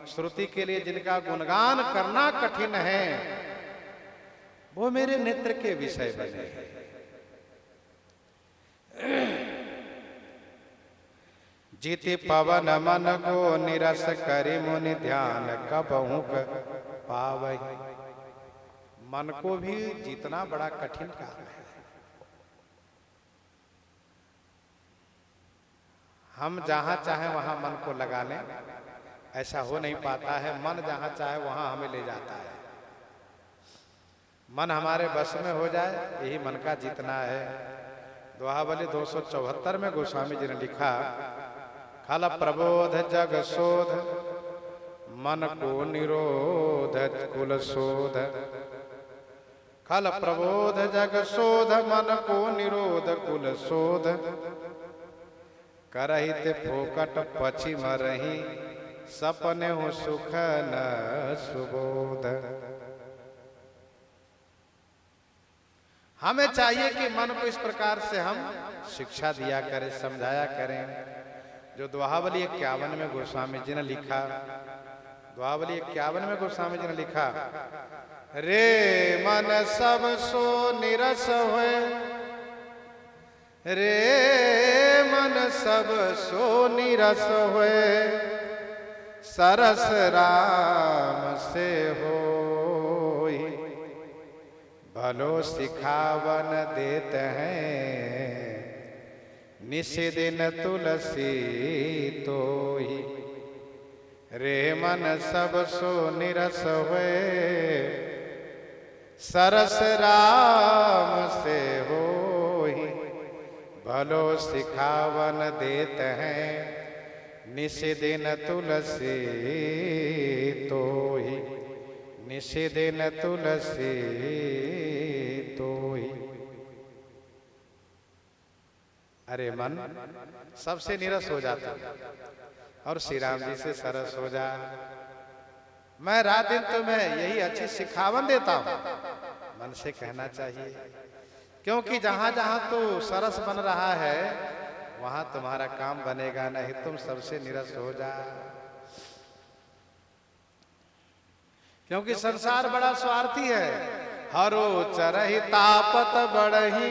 श्रुति के लिए जिनका गुणगान करना कठिन है वो मेरे नेत्र के विषय बने हैं। जीति पवन मन को निरस करे मुनि ध्यान कबहु पावहीं। मन को भी जीतना बड़ा कठिन काम है। हम जहां चाहे वहां मन को लगा लें, ऐसा हो नहीं पाता है। मन जहां चाहे वहां हमें ले जाता है। मन हमारे बस में हो जाए, यही मन का जीतना है। दोहावली 274 में गोस्वामी जी ने लिखा, खल प्रबोध जग शोध मन को निरोध कुल शोध। खल प्रबोध जग शोध मन को निरोध कुल शोध। करहित फोकट पछी मरही सपने हो सुख न सुबोध। हमें चाहिए कि मन को इस प्रकार से हम शिक्षा दिया करें, समझाया करें। जो दोहावली 51 में गोस्वामी जी ने लिखा, दोहावली 51 में गोस्वामी जी ने लिखा, रे मन सब सो निरस होए, रे मन सब सो निरस होए, सरस राम से होई। भलो सिखावन देते हैं निषिदिन तुलसी तोई। रे मन सब सो निरस हुए, सरस राम से होई। भलो सिखावन देते हैं निषिदिन तुलसी तोई। निषिदिन तुलसी तोई। अरे मन सबसे निरस हो जाता और श्री राम जी से सरस हो जा। मैं रात दिन तुम्हें यही अच्छी सिखावन देता हूं, मन से कहना चाहिए, क्योंकि जहां जहां तो सरस बन रहा है वहां तुम्हारा काम बनेगा नहीं। तुम सबसे निरस हो जा, क्योंकि संसार बड़ा स्वार्थी है। हरो चरहि तापत बढ़ही,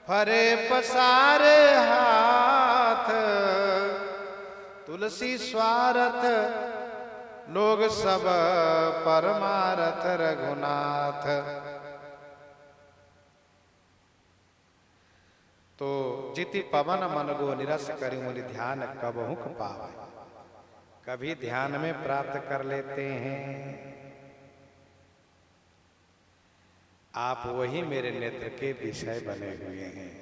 फरे पसारे हाथ। तुलसी स्वार्थ लोग सब परमारथ रघुनाथ। तो जिति पवन मन गो निरस करि मुनि ध्यान कबहु पावै। कभी ध्यान में प्राप्त कर लेते हैं। आप वही मेरे नेत्र के विषय बने हुए हैं।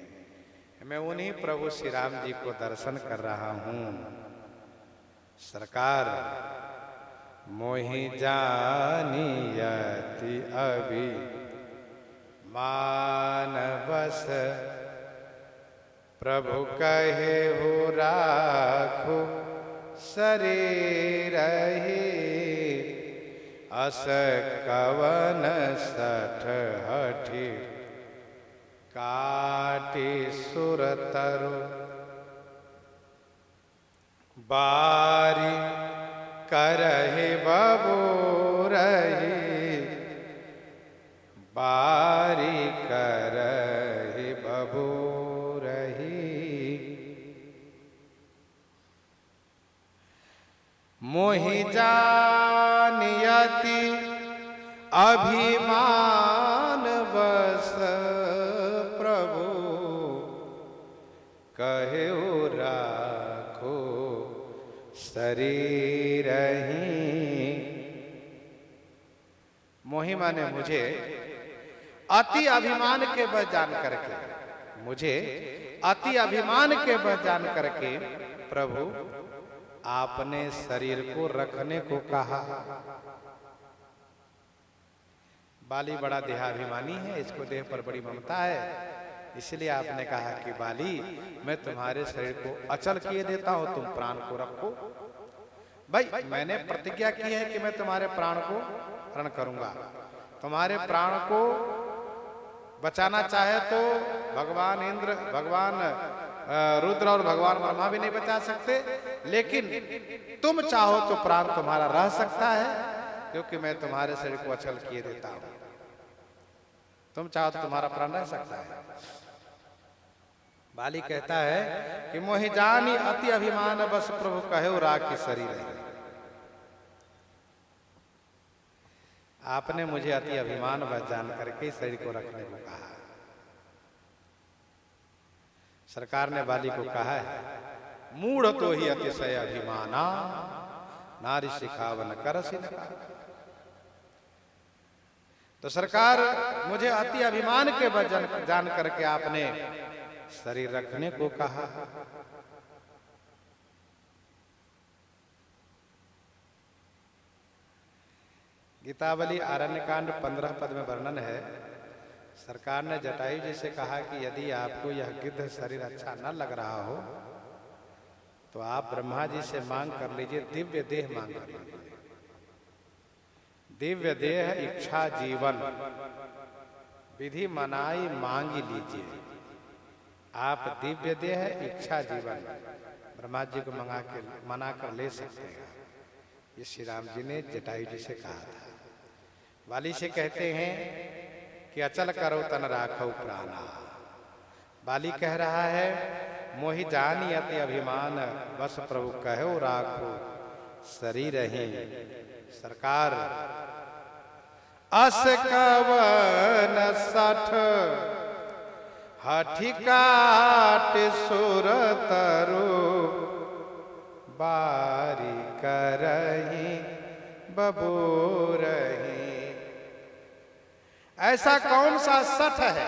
मैं उन्हीं प्रभु श्री राम जी को दर्शन कर रहा हूं। सरकार मोहि जानियति अभी मान बस, प्रभु कहे हो राखो शरीर ही। अस कवन सठ हठी काटे सुर तरु बारी करहि बबूरहि बारी करहि बबूरहि मोहि जानियति अभिमान बस प्रभु कहेउ राखो शरीर ही। मोहि माने मुझे अति अभिमान के बस जान करके, मुझे अति अभिमान के बस जान करके प्रभु आपने शरीर को रखने को कहा। बाली बड़ा देहाभिमानी है, इसको देह पर बड़ी ममता है, इसलिए आपने कहा कि बाली मैं तुम्हारे शरीर को अचल किए देता हूं, तुम प्राण को रखो। भाई मैंने प्रतिज्ञा की है कि मैं तुम्हारे प्राण को हरण करूंगा। तुम्हारे प्राण को बचाना चाहे तो भगवान इंद्र, भगवान रुद्र और भगवान ब्रह्मा भी नहीं बचा सकते, लेकिन तुम चाहो तो प्राण तुम्हारा रह सकता है, क्योंकि मैं तुम्हारे शरीर को अचल किए देता हूं। तुम चाहो तो तुम्हारा प्राण रह सकता है। बाली कहता है कि मोहि जानी अति अभिमान बस प्रभु कहेउ राखि शरीर है। आपने मुझे अति अभिमान बस जान करके शरीर को रखने को कहा। सरकार ने बाली को कहा है मूढ़ तो ही अतिशय अभिमाना नारी सिखावन करसि न काज। तो सरकार मुझे अति अभिमान के बस जान करके आपने शरीर रखने को कहा। गीतावली आरण्यकांड 15 पद में वर्णन है, सरकार ने जटायु जी से कहा कि यदि आपको यह गिद्ध शरीर अच्छा न लग रहा हो तो आप ब्रह्मा जी से मांग कर लीजिए, दिव्य देह मांग कर लीजिए। दिव्य देह इच्छा जीवन विधि मनाई मांगी लीजिए। आप दिव्य देह इच्छा जीवन ब्रह्मा जी को मना कर ले सकते हैं। ये श्री राम जी ने जटायु जी से कहा था। वाली से कहते हैं कि अचल करो तन राखो प्राणा। बाली कह रहा है मोहि जानी अति अभिमान बस प्रभु कहो राखो शरीर ही। सरकार अस कवन 60 हाथी काट सुर तरु बारी करही बबूरही। ऐसा कौन सा 60 है?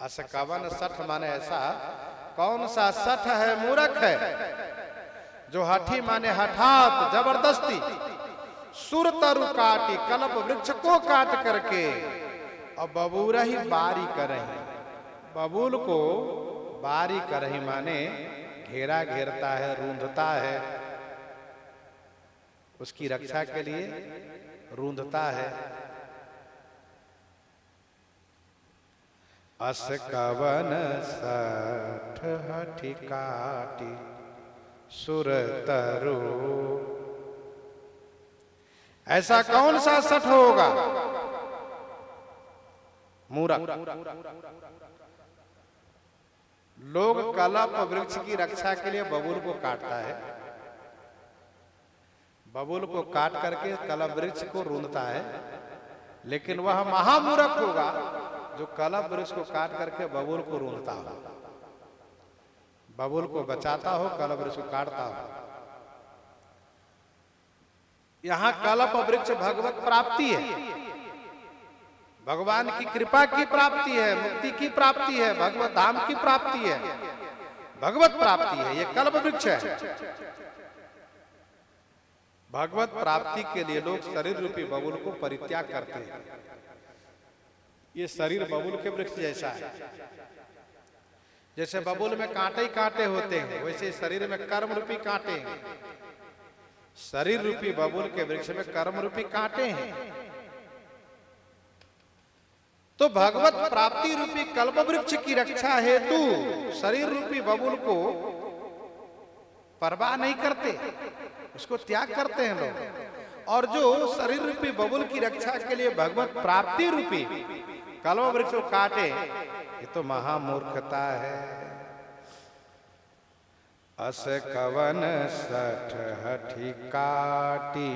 अस कवन 60 माने ऐसा कौन सा 60 है, मूर्ख है, जो हाथी माने हठात जबरदस्ती सुर तरु काटी, कल्प वृक्ष को काट करके और बबूर ही बारी करही। बबूल को बारी करही माने घेरा घेरता है, रूंधता है, उसकी रक्षा के लिए रूंधता है। अस कवन 60 हाथी काटी सुर तरु। ऐसा कौन सा 60 होगा? मूर्ख। लोग कल्प वृक्ष की रक्षा के लिए बबूल को काटता है, बबूल को काट करके कल्प वृक्ष को रूंधता है, लेकिन वह महामूर्ख होगा जो कल्प वृक्ष को काट करके बबूल को रूंधता हो, बबूल को बचाता हो, कल्प वृक्ष को काटता हो। यहां कल्प वृक्ष भगवत प्राप्ति है, भगवान की कृपा की प्राप्ति है, मुक्ति की प्राप्ति है, भगवत धाम की प्राप्ति है, भगवत प्राप्ति है। ये कल्प वृक्ष है। भगवत प्राप्ति के लिए लोग शरीर रूपी बबूल को परित्याग करते हैं। ये शरीर बबूल के वृक्ष जैसा है। जैसे बबूल में कांटे ही कांटे होते हैं, वैसे शरीर में कर्म रूपी कांटे हैं। शरीर रूपी बबूल के वृक्ष में कर्म रूपी कांटे हैं। तो भगवत प्राप्ति रूपी कल्प वृक्ष की रक्षा हेतु शरीर रूपी बबुल को परवाह नहीं करते, उसको त्याग करते हैं लोग। और जो शरीर रूपी बबुल की रक्षा के लिए भगवत प्राप्ति रूपी कल्प वृक्ष को काटे, ये तो महामूर्खता है। अस कवन सठ हठी काटी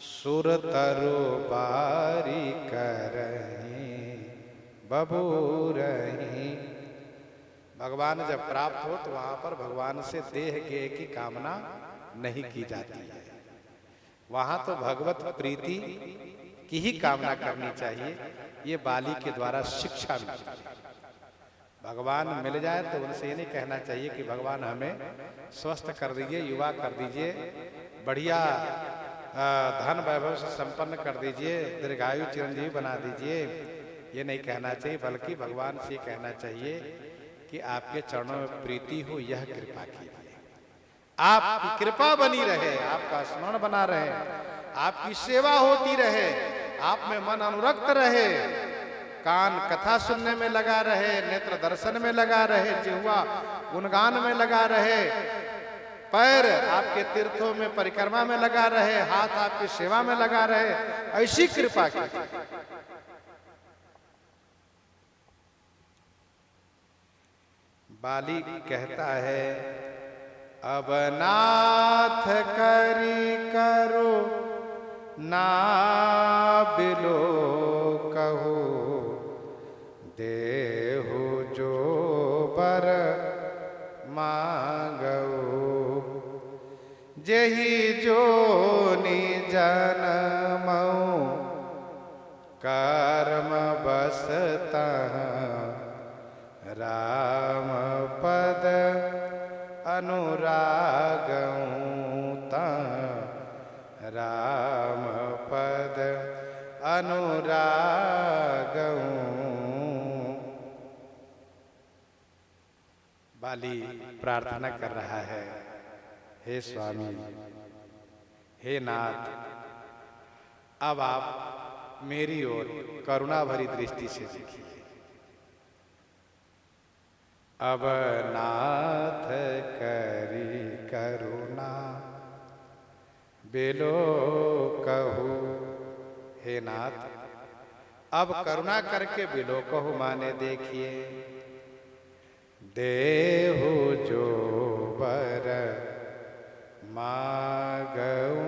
सुर तरु बारी करही बबूरही। भगवान जब प्राप्त हो तो वहां पर भगवान से देह के की कामना नहीं की जाती है, वहां तो भगवत प्रीति की ही कामना करनी चाहिए। ये बाली के द्वारा शिक्षा मिलती है। भगवान मिल जाए तो उनसे ये नहीं कहना चाहिए कि भगवान हमें स्वस्थ कर दीजिए, युवा कर दीजिए, बढ़िया धन वैभव से संपन्न कर दीजिए, दीर्घायु चिरंजीवी बना दीजिए। ये नहीं कहना चाहिए, बल्कि भगवान से कहना चाहिए कि आपके चरणों में प्रीति हो, यह कृपा कीजिए, आपकी कृपा बनी रहे, आपका स्मरण बना रहे, आपकी सेवा होती रहे, आप में मन अनुरक्त रहे, कान कथा सुनने में लगा रहे, नेत्र दर्शन में लगा रहे, जिह्वा गुणगान में लगा रहे, पैर आपके तीर्थों में परिक्रमा में लगा रहे, हाथ आपकी सेवा में लगा रहे। ऐसी कृपा की। बाली कहता है, अब नाथ करी करो ना बिलो कहो, देहु जो बर मांगो, जेहि जो निजन्मऊ कर्म बसता राम पद अनुरागऊ, राम पद अनुरागऊ। बाली प्रार्थना कर रहा है, हे स्वामी, हे नाथ, अब आप मेरी ओर करुणा भरी दृष्टि से देखिए। अब नाथ करी करुणा बेलो कहू, हे नाथ, अब करुणा करके बिलो कहू, माने देखिए, देहु जो बर मांगऊ,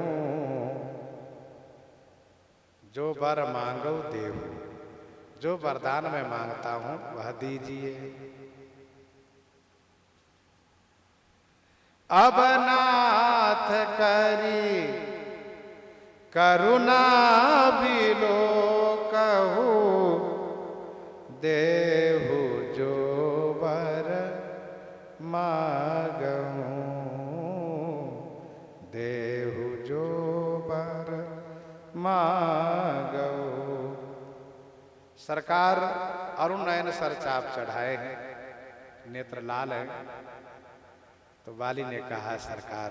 जो वर मांगो देहु, जो वरदान मैं मांगता हूं वह दीजिए। अब नाथ करी करुणा बिलो कहू, देहु जो वर मांगऊ, देहु जो वर मांगऊ। सरकार अरुण नयन सर चाप चढ़ाए हैं, नेत्र लाल है। तो बाली ने कहा, सरकार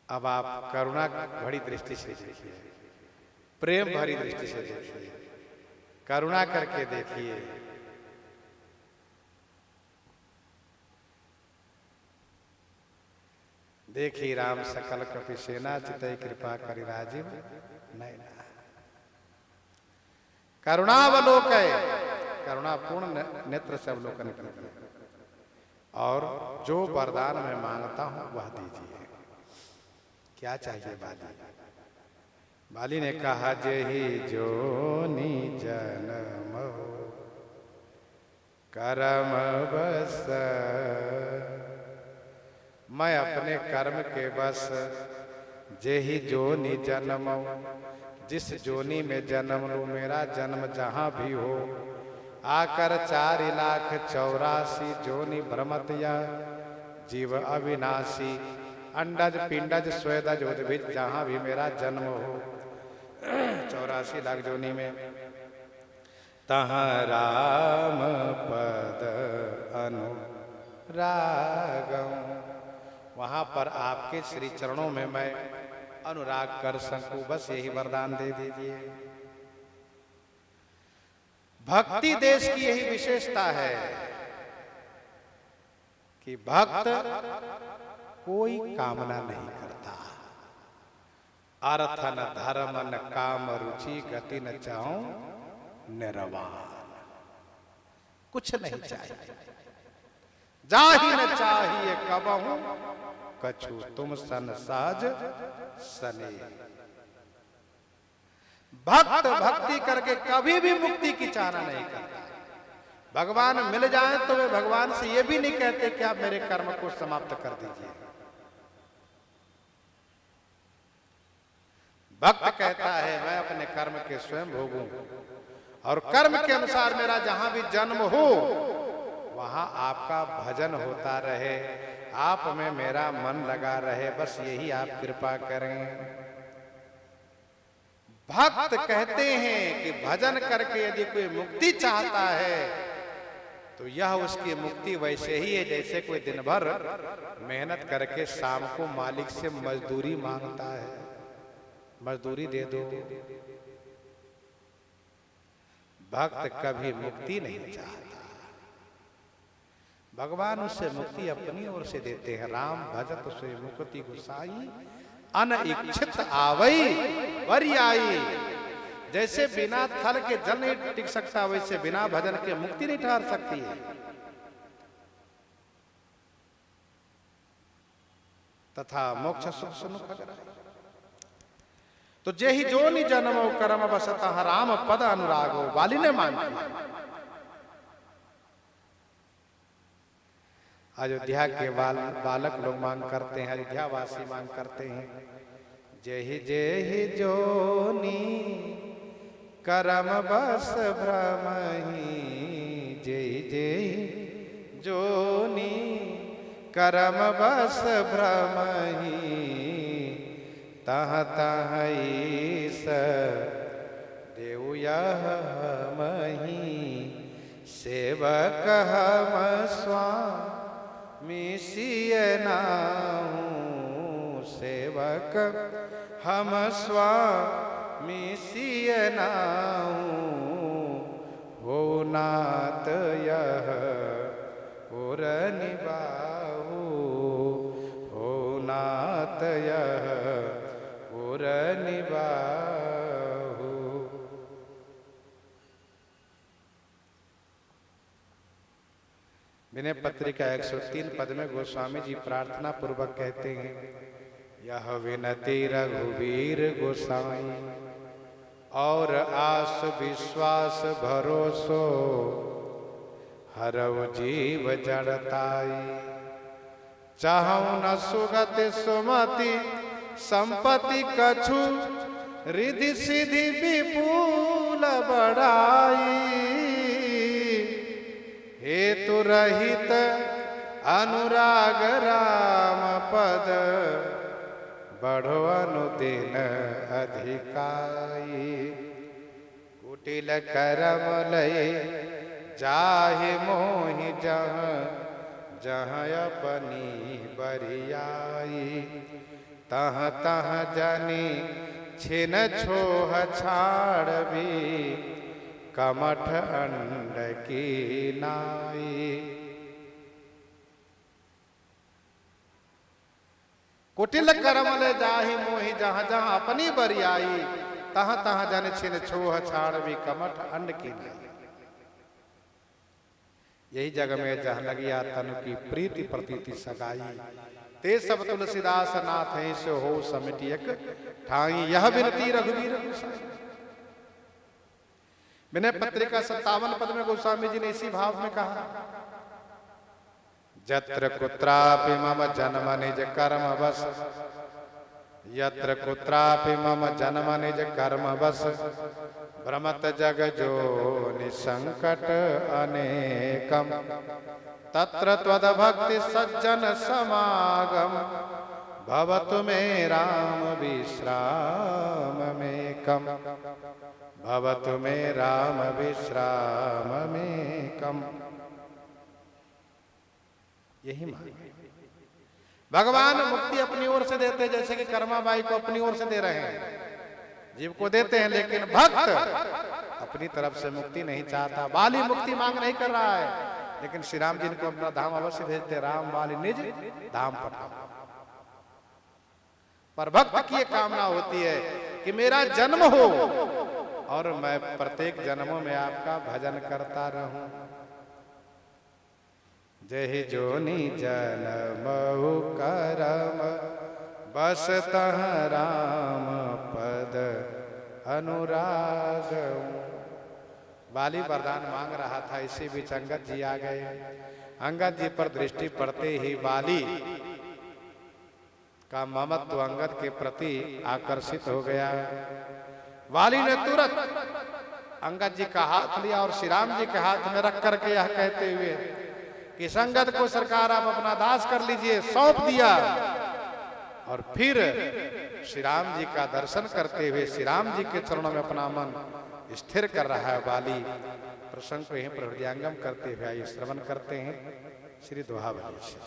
अब आप करुणा भरी दृष्टि से देखिए, प्रेम भरी दृष्टि से देखिए, करुणा करके देखिए। देखी राम सकल कपि सेना, चितई कृपा करि राजीव नयना। करुणावलोकय, करुणापूर्ण नेत्र से अवलोकन कीजिए, और जो वरदान मैं मांगता हूं वह दीजिए। क्या चाहिए बाली? बाली ने कहा, जेहि जोनि जन्म कर्म बस, मैं अपने कर्म के बस, जेहि जोनि जन्म, जिस जोनी में जन्म लूं, मेरा जन्म जहां भी हो, आकर 4,84,000 जोनि भ्रमत या जीव अविनाशी, अंडज पिंडज स्वेदज उद्भिज, जहां भी मेरा जन्म हो 84 लाख जोनी में, तहाँ राम पद अनुरागम, वहां पर आपके श्री चरणों में मैं अनुराग कर सकूं, बस यही वरदान दे दीजिए। भक्ति देश की यही विशेषता है कि भक्त कोई कामना नहीं करता। अर्थ न धर्म न काम रुचि गति न चाहूं निर्वाण। कुछ नहीं चाहिए, जाहि न चाहिए कबहू कछु तुम सन साज सने। भक्त भक्ति करके कभी भी मुक्ति की चाहना नहीं करता। भगवान मिल जाए तो वे भगवान से ये भी नहीं कहते कि आप मेरे कर्म को समाप्त कर दीजिए। भक्त कहता है मैं अपने कर्म के स्वयं भोगूं और कर्म के अनुसार मेरा जहां भी जन्म हो वहां आपका भजन होता रहे, आप में मेरा मन लगा रहे, बस यही आप कृपा करें। भक्त कहते हैं कि भजन करके यदि कोई मुक्ति चाहता है तो यह उसकी मुक्ति वैसे ही है जैसे कोई दिन भर मेहनत करके शाम को मालिक से मजदूरी मांगता है, मजदूरी दे दो। भक्त कभी मुक्ति नहीं चाहता, भगवान उससे मुक्ति अपनी ओर से देते हैं। राम भजत से मुक्ति गुसाई अनइच्छित आवई वरियाई। जैसे बिना थल के जल नहीं टिक सकता वैसे बिना भजन के मुक्ति नहीं ठहर सकती है। तथा मोक्ष सुख सुनुख तो जेहि जो नि जन्मो कर्म बसतः राम पद अनुरागो। वाली ने मांग किया। अयोध्या के बालक लोग मांग करते हैं, अयोध्या वासी मांग करते हैं, जेहि जेहि जोनी करम बस भ्रमहि। जेहि जेहि जोनी करम बस भ्रमहि। तह तह ईस देउ यह मही। सेवक हम स्वामी सिय नाहूं। सेवक हम स्वामी सिय नाहूं। हो नाथ यह उर निबाहु। हो नाथ यह उर निबाहु। विनय पत्रिका 103 पद में गोस्वामी जी प्रार्थना पूर्वक कहते हैं, यह विनती रघुवीर गोसाई और आस विश्वास भरोसो हरव जीव जड़ताई। चाहूं न सुगति सुमति संपत्ति कछु रिधि सिधि विपुल बढ़ाई। हेतु रहित अनुराग राम पद बढ़ो अनुदिन अधिकाई। कुटिल करम लय जाहि मोहि जहाँ जहाँ अपनी बरियाई। तह तह जनी छिन छोह छाड़ भी कमठ अंड की नाई। कुटिल करमल जाहि मोहि जहाँ जहाँ अपनी बरियाई। तहाँ तहाँ जन छिन छोह छाड़ भी कमठ अंड की नाई। यही जग में जहाँ लगिया तनु की प्रीति प्रतीति सगाई। ते सब तुलसीदास नाथ हैं से हो समिटियक ठाई। यह विनती रघुवीर गोसाई। विनय पत्रिका 57 पद में गोस्वामी जी ने इसी भाव में कहा, जत्र कुत्रापि मम जन्म निज कर्म बस। यत्र कुत्रापि मम जन्म निज कर्म बस। भ्रमत जग जो निसंकट अनेकम। तत्र त्वद भक्ति सज्जन समागम। भवतु मे राम विश्राम मेकम। भवतु मे राम विश्राम मेकम। यही मांग भगवान मुक्ति अपनी ओर से देते हैं, जैसे कि कर्माबाई को अपनी ओर से दे रहे हैं, जीव को देते हैं। लेकिन भक्त अपनी तरफ से मुक्ति नहीं चाहता। बाली मुक्ति मांग नहीं कर रहा है, लेकिन श्री राम जी को अपना धाम अवश्य भेजते, राम बाली निज धाम पठाओ। पर भक्त की एक कामना होती है कि मेरा जन्म हो और मैं प्रत्येक जन्मों में आपका भजन करता रहूं। जहि जोनि जन्महु करम, बस तह राम पद अनुराग। बाली वरदान मांग रहा था, इसी बीच अंगद जी आ गए। अंगद जी पर दृष्टि पड़ते ही बाली का ममत्व अंगद के प्रति आकर्षित हो गया। बाली ने तुरंत अंगद जी का हाथ लिया और श्री राम जी के हाथ में रख करके यह कहते हुए कि संगत को सरकार आप अपना दास कर लीजिए, सौंप दिया। और फिर श्री राम जी का दर्शन करते हुए श्री राम जी के चरणों में अपना मन स्थिर कर रहा है बाली। प्रसंग को यहीं पर हृदयंगम करते हुए आइए श्रवण करते हैं श्री दोहावली से।